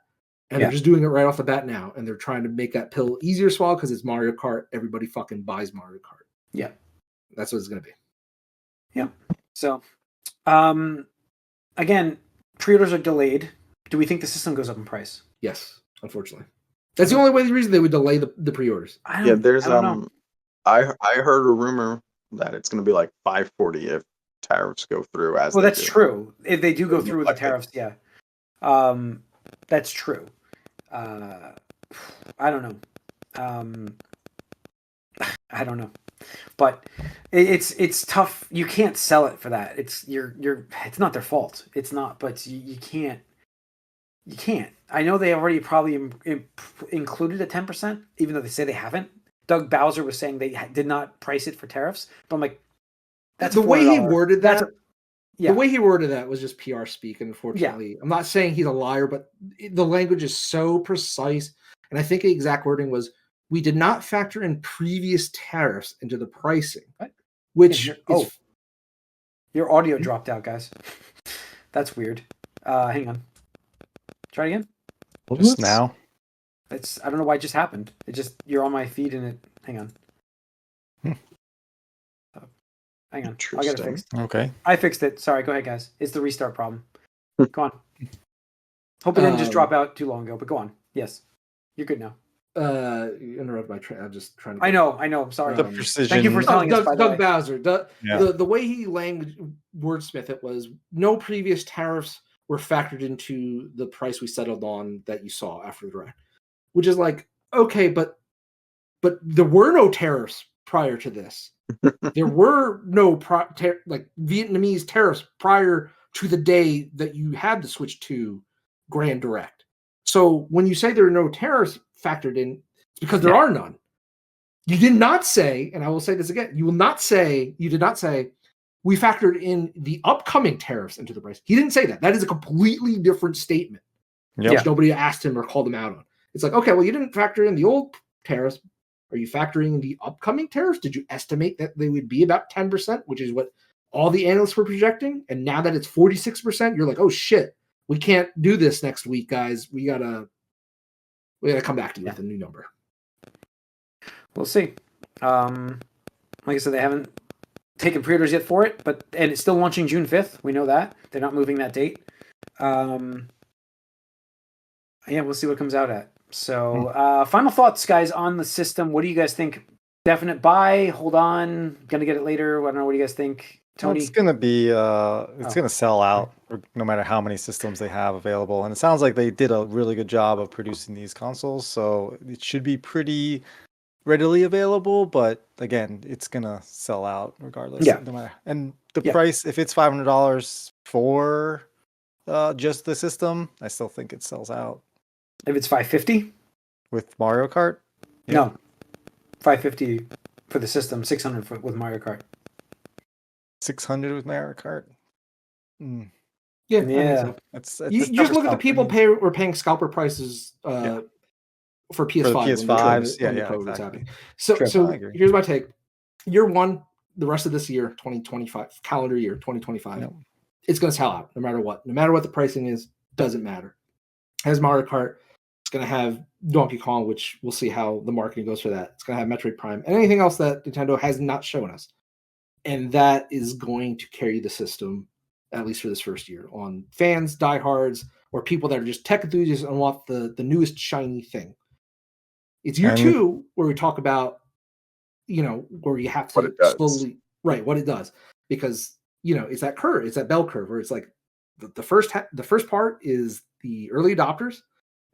And they're just doing it right off the bat now. And they're trying to make that pill easier to swallow because it's Mario Kart. Everybody fucking buys Mario Kart. Yeah. That's what it's going to be. Yeah. So, again, pre-orders are delayed. Do we think the system goes up in price? Yes, unfortunately. That's the only reason they would delay the pre-orders. I heard a rumor that it's going to be like $540 if tariffs go through. That's true. If they do go through with the tariffs, yeah. That's true. I don't know. I don't know. But it's tough. You can't sell it for that. It's it's not their fault. It's not. But you can't. You can't. I know they already probably included a 10%, even though they say they haven't. Doug Bowser was saying they did not price it for tariffs, but I'm like, that's the way he $400. worded that. Yeah. The way he worded that was just PR speak, unfortunately. I'm not saying he's a liar, but the language is so precise. And I think the exact wording was, we did not factor in previous tariffs into the pricing, which is... Your audio dropped out, guys. That's weird. Hang on. Try it again. Just now. I don't know why it just happened. You're on my feed and it... Hang on. Hang on. I'll get it fixed. Okay. I fixed it. Sorry, go ahead, guys. It's the restart problem. Go on. Hope it didn't just drop out too long ago, but go on. Yes. You're good now. You interrupt my train. I'm just trying to... I know. Sorry. The precision. Thank you for telling us, by Doug the way. Bowser. The way he wordsmith it was, no previous tariffs were factored into the price we settled on that you saw after the direct. Which is like, okay, but there were no tariffs prior to this. There were no Vietnamese tariffs prior to the day that you had the Switch 2 Grand Direct. So when you say there are no tariffs factored in, it's because there are none. You did not say, and I will say this again, you did not say we factored in the upcoming tariffs into the price. He didn't say that. That is a completely different statement, which nobody asked him or called him out on. It's like, okay, well, you didn't factor in the old tariffs. Are you factoring in the upcoming tariffs? Did you estimate that they would be about 10%, which is what all the analysts were projecting? And now that it's 46%, you're like, oh shit, we can't do this next week, guys. We gotta come back to you with a new number. We'll see. Like I said, they haven't taken pre-orders yet for it, and it's still launching June 5th. We know that. They're not moving that date. We'll see what comes out at. So, final thoughts, guys, on the system. What do you guys think? Definite buy? Hold on? Gonna get it later? I don't know. What do you guys think, Tony? It's gonna be. It's gonna sell out no matter how many systems they have available. And it sounds like they did a really good job of producing these consoles, so it should be pretty readily available. But again, it's gonna sell out regardless. No matter. And the price, if it's $500 for just the system, I still think it sells out. If it's $550 with Mario Kart, no, $550 for the system, $600 with Mario Kart. $600 with Mario Kart. Yeah. That's you just look at the people were paying scalper prices for PS5. For the PS5s, exactly. So here's my take. Year one, the rest of this year, 2025, calendar year 2025, it's going to sell out no matter what. No matter what the pricing is, doesn't matter. As Mario Kart, it's going to have Donkey Kong, which we'll see how the marketing goes for that. It's going to have Metroid Prime and anything else that Nintendo has not shown us. And that is going to carry the system, at least for this first year, on fans, diehards, or people that are just tech enthusiasts and want the newest shiny thing. It's year two where we talk about, where you have to slowly, what it does. Because, it's that curve, it's that bell curve where it's like the first part is the early adopters.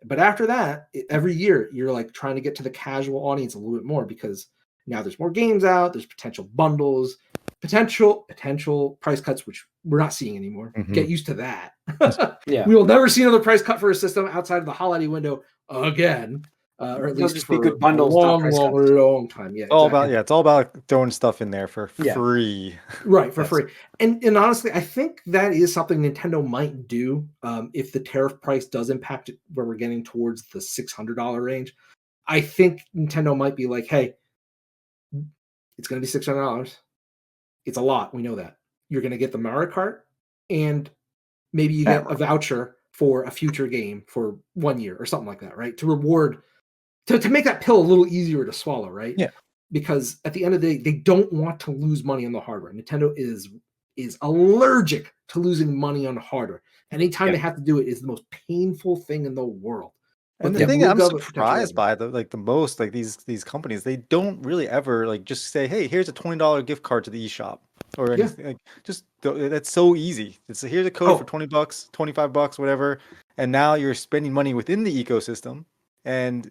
But after that, every year, you're like trying to get to the casual audience a little bit more because now there's more games out, there's potential bundles, potential price cuts, which we're not seeing anymore. Get used to that. We will never see another price cut for a system outside of the holiday window again. Or at least for good bundles, long time. It's all about throwing stuff in there for free. Right, for free. And honestly, I think that is something Nintendo might do if the tariff price does impact it, where we're getting towards the $600 range. I think Nintendo might be like, hey, it's going to be $600. It's a lot. We know that. You're going to get the Mario Kart, and maybe you get a voucher for a future game for 1 year or something like that, right? To reward, to make that pill a little easier to swallow, right? Yeah. Because at the end of the day, they don't want to lose money on the hardware. Nintendo is allergic to losing money on hardware. Anytime they have to do it is the most painful thing in the world. And the thing I'm surprised by the most, these companies, they don't really ever just say, hey, here's a $20 gift card to the eShop or anything. That's so easy. It's here's a code for $20, $25, whatever. And now you're spending money within the ecosystem, and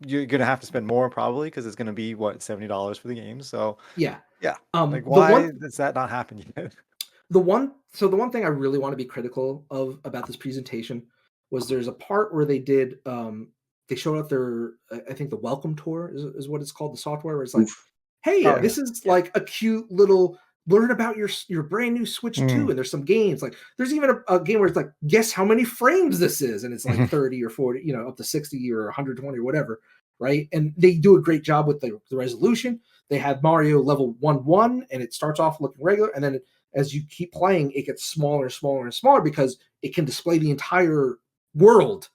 you're gonna have to spend more probably because it's gonna be $70 for the game. So why does that not happen yet? The one thing I really want to be critical of about this presentation was there's a part where they did they showed up their, I think the welcome tour is what it's called, the software, where it's like, Oof. hey, Oh, this is like a cute little learn about your brand new Switch 2, and there's some games. Like there's even a game where it's like, guess how many frames this is, and it's like 30 or 40, up to 60 or 120 or whatever, right? And they do a great job with the resolution. They have Mario level 1-1, and it starts off looking regular, and then as you keep playing, it gets smaller and smaller and smaller because it can display the entire world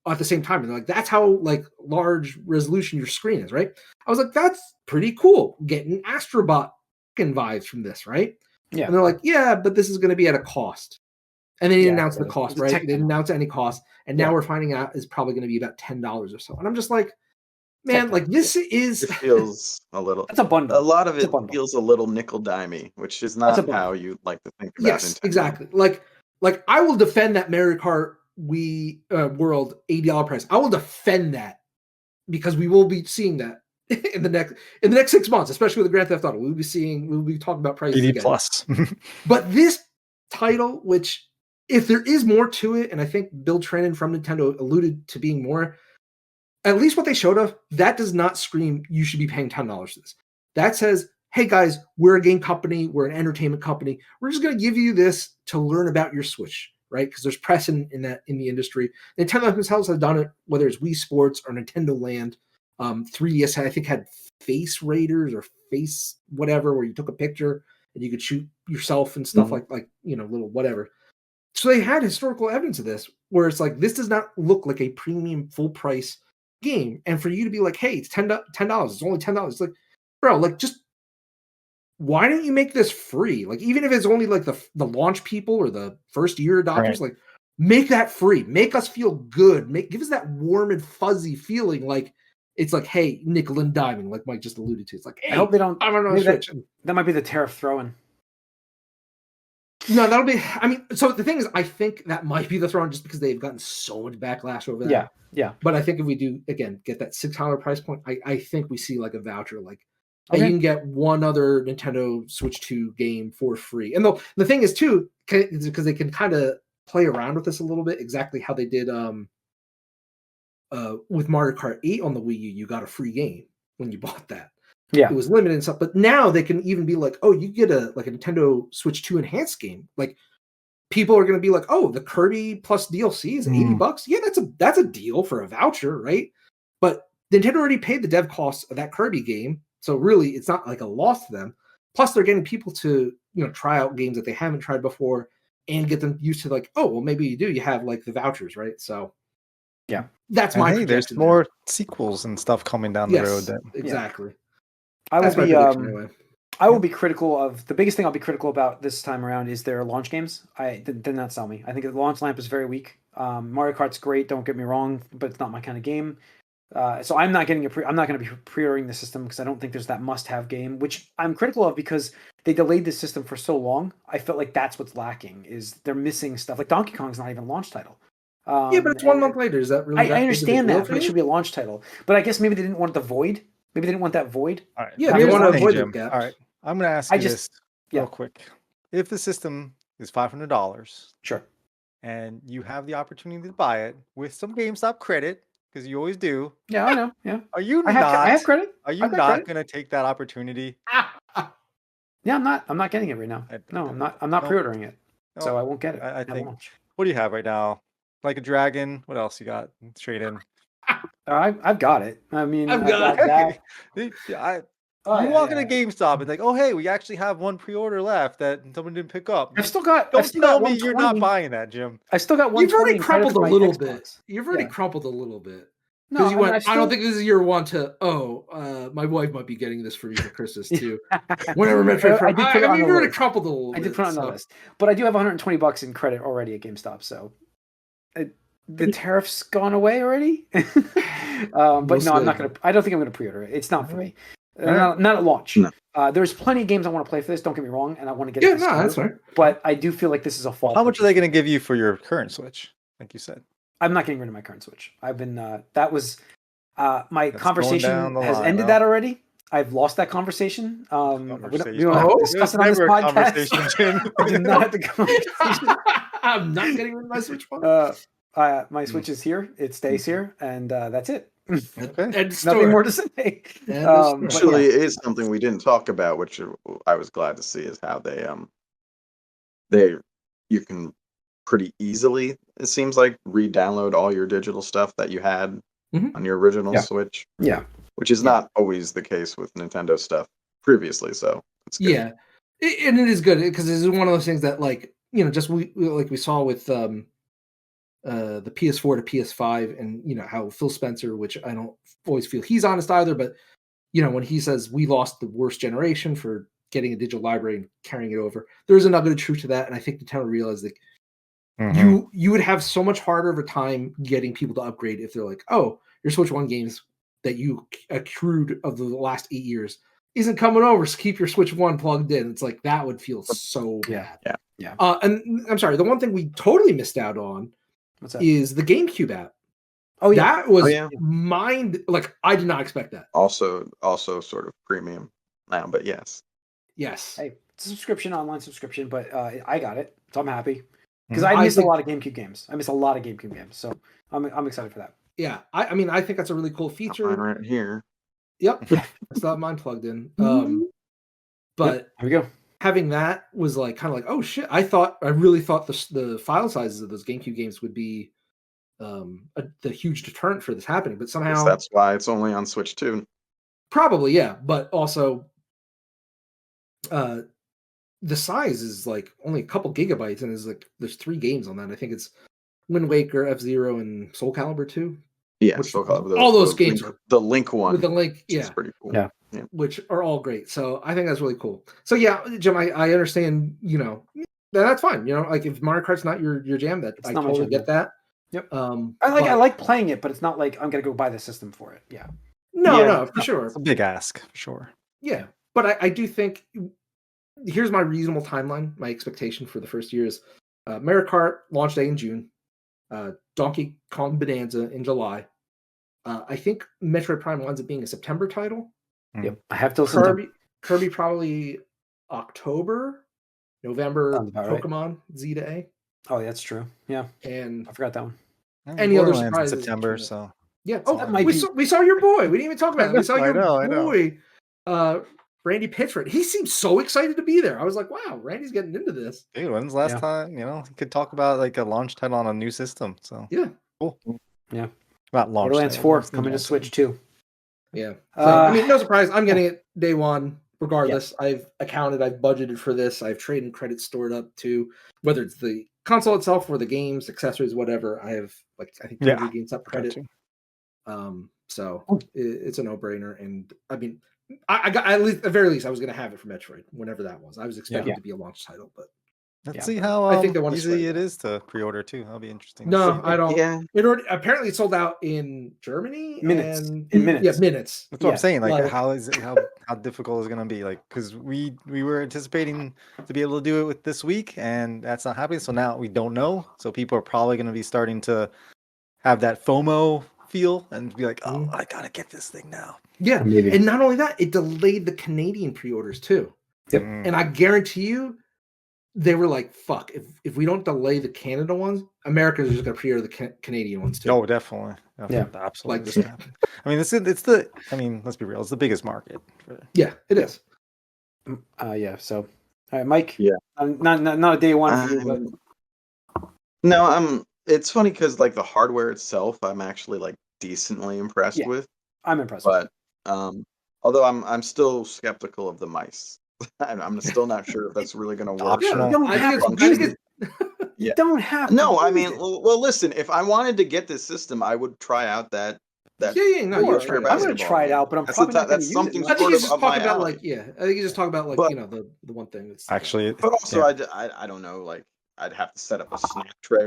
at the same time. And they're like, that's how like large resolution your screen is, right? I was like, that's pretty cool. Getting Astrobot vibes from this, right? Yeah. And they're like, yeah, but this is going to be at a cost. And they didn't announce the it cost, was right? They technical. didn't announce any cost. And now we're finding out it's probably going to be about $10 or so. And I'm just like, man, like this is It feels a little. That's a bundle. A lot of It's it a bundle. feels a little nickel-dimey, which is That's a not bundle. how you like to think about yes, Nintendo. exactly. Like I will defend that Mario Kart Wii World $80 price. I will defend that because we will be seeing that in the next 6 months, especially with the Grand Theft Auto. We'll be talking about prices ED again. plus. But this title, which if there is more to it, and I think Bill Trinen from Nintendo alluded to being more, at least what they showed us, that does not scream you should be paying $10 for this. That says, hey guys, we're a game company, we're an entertainment company. We're just going to give you this to learn about your Switch, right? Because there's precedent in the industry. Nintendo themselves have done it, whether it's Wii Sports or Nintendo Land. 3DS, I think, had Face Raiders or Face whatever, where you took a picture and you could shoot yourself and stuff like little whatever. So they had historical evidence of this, where it's like, this does not look like a premium full price game. And for you to be like, hey, it's $10, it's only $10. It's like, bro, like just why don't you make this free? Like, even if it's only like the launch people or the first year adopters, like make that free. Make us feel good. Give us that warm and fuzzy feeling like it's like, hey, nickel and diming, like Mike just alluded to. It's like, hey, I hope they don't. I don't know. That might be the tariff throw-in. No, that'll be. I mean, so the thing is, I think that might be the throw-in just because they've gotten so much backlash over that. Yeah. But I think if we do again get that $6 price point, I think we see like a voucher, like hey, you can get one other Nintendo Switch 2 game for free. And the thing is too, because they can kind of play around with this a little bit, exactly how they did with Mario Kart 8 on the Wii U. You got a free game when you bought that. Yeah, it was limited and stuff. But now they can even be like, oh, you get a Nintendo Switch 2 enhanced game. Like people are going to be like, oh, the Kirby plus DLC is $80. Yeah, that's a deal for a voucher, right? But Nintendo already paid the dev costs of that Kirby game, so really it's not like a loss to them. Plus, they're getting people to try out games that they haven't tried before and get them used to like, oh, well, maybe you have like the vouchers, right? So yeah, that's my. Hey, there's more sequels and stuff coming down the road. Exactly. I will be critical of the biggest thing I'll be critical about this time around is their launch games. Did not sell me. I think the launch lamp is very weak. Mario Kart's great, don't get me wrong, but it's not my kind of game. So I'm not getting I'm not going to be pre-ordering the system because I don't think there's that must-have game, which I'm critical of because they delayed the system for so long. I felt like that's what's lacking is they're missing stuff. Like Donkey Kong's not even a launch title. Yeah, but it's 1 month later. Is that really? I understand that, but it should be a launch title. But I guess maybe they didn't want the void. Maybe they didn't want that void. All right. Yeah, they want to avoid the gap. All right. I'm going to ask you this real quick. If the system is $500, sure, and you have the opportunity to buy it with some GameStop credit, because you always do. Yeah, I know. Yeah. Are you I have credit. Are you not going to take that opportunity? Yeah, I'm not getting it right now. No, I'm not pre-ordering it. So I won't get it. I think. What do you have right now? Like a dragon? What else you got? Trade in. I've got it. I mean, I've got that. You walk into GameStop and like, oh hey, we actually have one pre-order left that someone didn't pick up. I've still got. Don't tell me you're not buying that, Jim. I still got one. You've already crumpled a little bit. You've already crumpled a little bit. No, you went. I don't think this is your one to. Oh, my wife might be getting this for me for Christmas too. Whenever Metroid. You've already crumpled a little bit. I did put it on the list, but I do have $120 in credit already at GameStop. So. The tariff's gone away already, but no, I'm not gonna. I don't think I'm gonna pre-order it. It's not for me. Not at launch. No. There's plenty of games I want to play for this. Don't get me wrong, and I want to get. Yeah, no, that's right. But I do feel like this is a fall. How much are they going to give you for your current Switch? Like you said, I'm not getting rid of my current Switch. I've been. That was my conversation has ended that already. I've lost that conversation. We don't have to discuss it on this podcast. I did not have the conversation. I'm not getting rid of my Switch phone. My Switch is here. It stays here, and that's it. Okay. Nothing more to say. Actually, it is something we didn't talk about, which I was glad to see, is how you can pretty easily, it seems like, re-download all your digital stuff that you had on your original Switch. Yeah. Which is not always the case with Nintendo stuff previously, so it's good. Yeah. And it is good because it's one of those things that, like, you know, just like we saw with the PS4 to PS5, and you know how Phil Spencer, which I don't always feel he's honest either, but you know, when he says we lost the worst generation for getting a digital library and carrying it over, there's a nugget of truth to that. And I think Nintendo realized that you would have so much harder of a time getting people to upgrade if they're like, oh, your Switch 1 games that you accrued of the last 8 years isn't coming over, so keep your Switch 1 plugged in. It's like, that would feel so bad. Yeah. And I'm sorry, the one thing we totally missed out on is the GameCube app. Oh yeah, that was like, I did not expect that. Also sort of premium now, but yes. Hey, it's a subscription, online subscription, but I got it, so I'm happy because I missed a lot of GameCube games. So I'm excited for that. Yeah, I mean, I think that's a really cool feature. Mine right here. Yep, I still have mine plugged in. But here we go. Having that was like kind of like, oh shit! I really thought the file sizes of those GameCube games would be the huge deterrent for this happening, but somehow that's why it's only on Switch 2. Probably, yeah, but also the size is like only a couple gigabytes, and there's 3 games on that. I think it's Wind Waker, F-Zero, and Soul Calibur 2. Yeah, Soul Calibur. All those games are the Link one. With the Link, It's pretty cool. Yeah. Which are all great. So I think that's really cool. So yeah, Jim, I understand, you know, that's fine. You know, like if Mario Kart's not your jam, I totally get that. Yep. I like playing it, but it's not like I'm gonna go buy the system for it. Yeah. No, for sure. It's a big ask, for sure. Yeah. But I do think here's my reasonable timeline. My expectation for the first year is Mario Kart launch day in June, Donkey Kong Bonanza in July. I think Metroid Prime winds up being a September title. Yep, I have till Kirby probably October, November. Pokemon right. Z to A. Oh, that's true. Yeah, and I forgot that one. Any other surprises? In September, so yeah. Oh, we saw your boy. We didn't even talk about it. We saw your boy, Randy Pitchford. He seems so excited to be there. I was like, wow, Randy's getting into this. Dude, when's the last time he could talk about like a launch title on a new system? So yeah, cool. Yeah. About launch. Borderlands 4 coming to Switch too. Yeah. So, I mean, no surprise. I'm getting it day one, regardless. Yeah. I've budgeted for this. I have trading credits stored up too, whether it's the console itself or the games, accessories, whatever. I have I think 200 games up credit. So it's a no-brainer. And I mean, I got at the very least I was going to have it for Metroid whenever that was. I was expecting it to be a launch title, but. Let's see how I think easy it is to pre-order too. That'll be interesting. No, I don't. Yeah, apparently it sold out in Germany. Minutes. Yeah, minutes. That's what I'm saying. Like, how difficult is it going to be? Like, because we were anticipating to be able to do it with this week, and that's not happening. So now we don't know. So people are probably going to be starting to have that FOMO feel and be like, "Oh, I gotta get this thing now." Yeah, and not only that, it delayed the Canadian pre-orders too. Yep. And I guarantee you. They were like, "Fuck! If we don't delay the Canada ones, America's just gonna pre-order the Canadian ones too." Oh, definitely. Yeah, absolutely. Like I mean, let's be real. It's the biggest market. Yeah, it is. Yeah. So, all right, Mike. Yeah. Not a day one for you, but no, It's funny because like the hardware itself, I'm actually like decently impressed with. I'm impressed. But although I'm still skeptical of the mice. I'm still not sure if that's really going to work. You don't have to. You don't have to. No, I mean, well, listen. If I wanted to get this system, I would try out that. No, I'm going to try it out, but I'm probably not going to use it. I think you just talk about I think you just talk about the one thing that's actually. But also, I don't know. Like, I'd have to set up a snack tray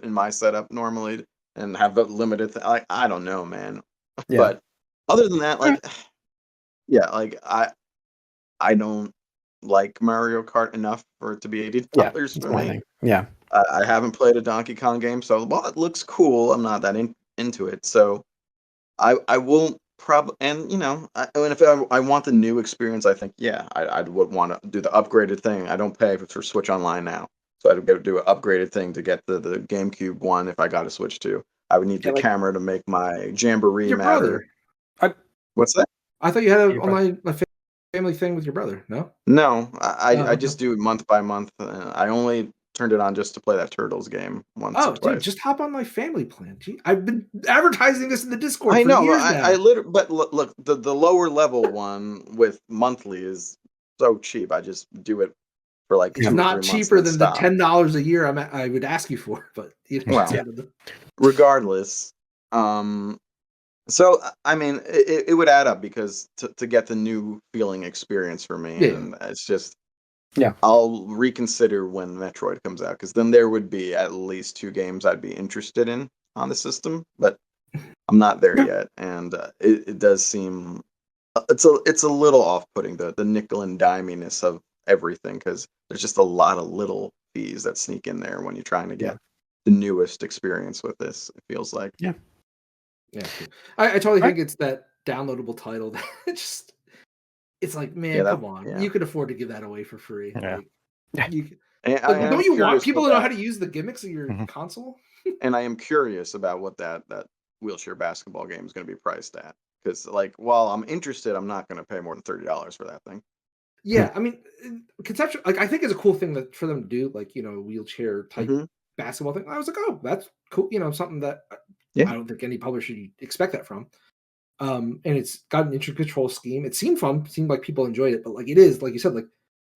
in my setup normally, and have the limited. Like, I don't know, man. Yeah. But other than that, like, like I don't like Mario Kart enough for it to be $80 for me. Yeah. I haven't played a Donkey Kong game, so while it looks cool, I'm not that into it. So I won't probably, and if I want the new experience, I think, I would want to do the upgraded thing. I don't pay for Switch Online now. So I'd go do an upgraded thing to get the GameCube one if I got a Switch 2. I would need the camera to make my Jamboree your matter. brother. What's that? I thought you had an online family thing with your brother. No. No, I just do it month by month. I only turned it on just to play that Turtles game once or twice. Dude, just hop on my family plan. Gee, I've been advertising this in the Discord I for know. years now. I literally, but look, the lower level one with monthly is so cheap. I just do it for like it's 2 or 3 not months cheaper than stop. the $10 a year I would ask you for, but regardless. So I mean, it would add up because to get the new feeling experience for me, and it's just. Yeah, I'll reconsider when Metroid comes out, because then there would be at least 2 games I'd be interested in on the system, but I'm not there yet, and it does seem it's a little off-putting, the nickel and diminess of everything, because there's just a lot of little fees that sneak in there when you're trying to get the newest experience with this. It feels like I totally think it's that downloadable title that just. It's like, man, come on. You could afford to give that away for free. Yeah. Don't you want people to know how to use the gimmicks of your console? And I am curious about what that wheelchair basketball game is going to be priced at. Because, like, while I'm interested, I'm not going to pay more than $30 for that thing. Yeah, I mean, conceptually, like, I think it's a cool thing for them to do, like, wheelchair type basketball thing. I was like, oh, that's cool. Something that I don't think any publisher you'd expect that from. And it's got an intricate control scheme. It seemed fun. It seemed like people enjoyed it, but like it is, like you said, like,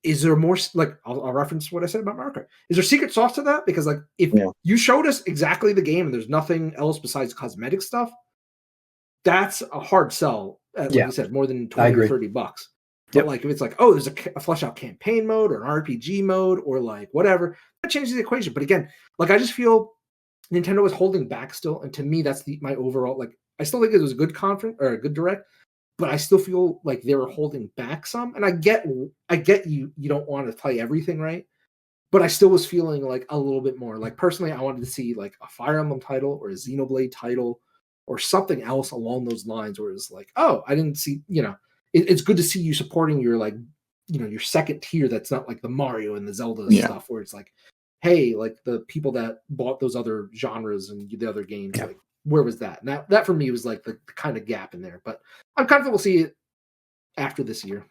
is there more? Like, I'll reference what I said about Mario Kart. Is there secret sauce to that? Because like, if you showed us exactly the game and there's nothing else besides cosmetic stuff, that's a hard sell. Like you said, more than $20 or $30. But like, if it's like, oh, there's a flesh out campaign mode or an RPG mode or like whatever, that changes the equation. But again, like, I just feel Nintendo is holding back still, and to me, that's my overall like. I still think it was a good conference or a good direct, but I still feel like they were holding back some. And I get you don't want to play everything, right? But I still was feeling like a little bit more. Like, personally, I wanted to see like a Fire Emblem title or a Xenoblade title or something else along those lines, where it's like, oh, I didn't see, it's good to see you supporting your like, your second tier that's not like the Mario and the Zelda stuff, where it's like, hey, like the people that bought those other genres and the other games, like, where was that? Now that for me was like the kind of gap in there, but I'm confident we'll see it after this year.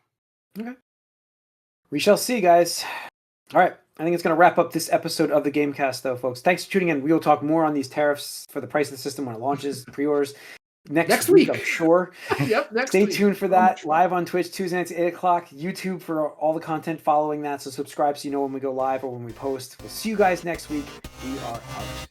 Okay. We shall see, guys. All right. I think it's going to wrap up this episode of the Gamecast, though, folks. Thanks for tuning in. We will talk more on these tariffs for the price of the system when it launches, pre-orders next week, I'm sure. Stay tuned for that. Live on Twitch, Tuesday nights at 8 o'clock. YouTube for all the content following that. So subscribe so you know when we go live or when we post. We'll see you guys next week. We are out.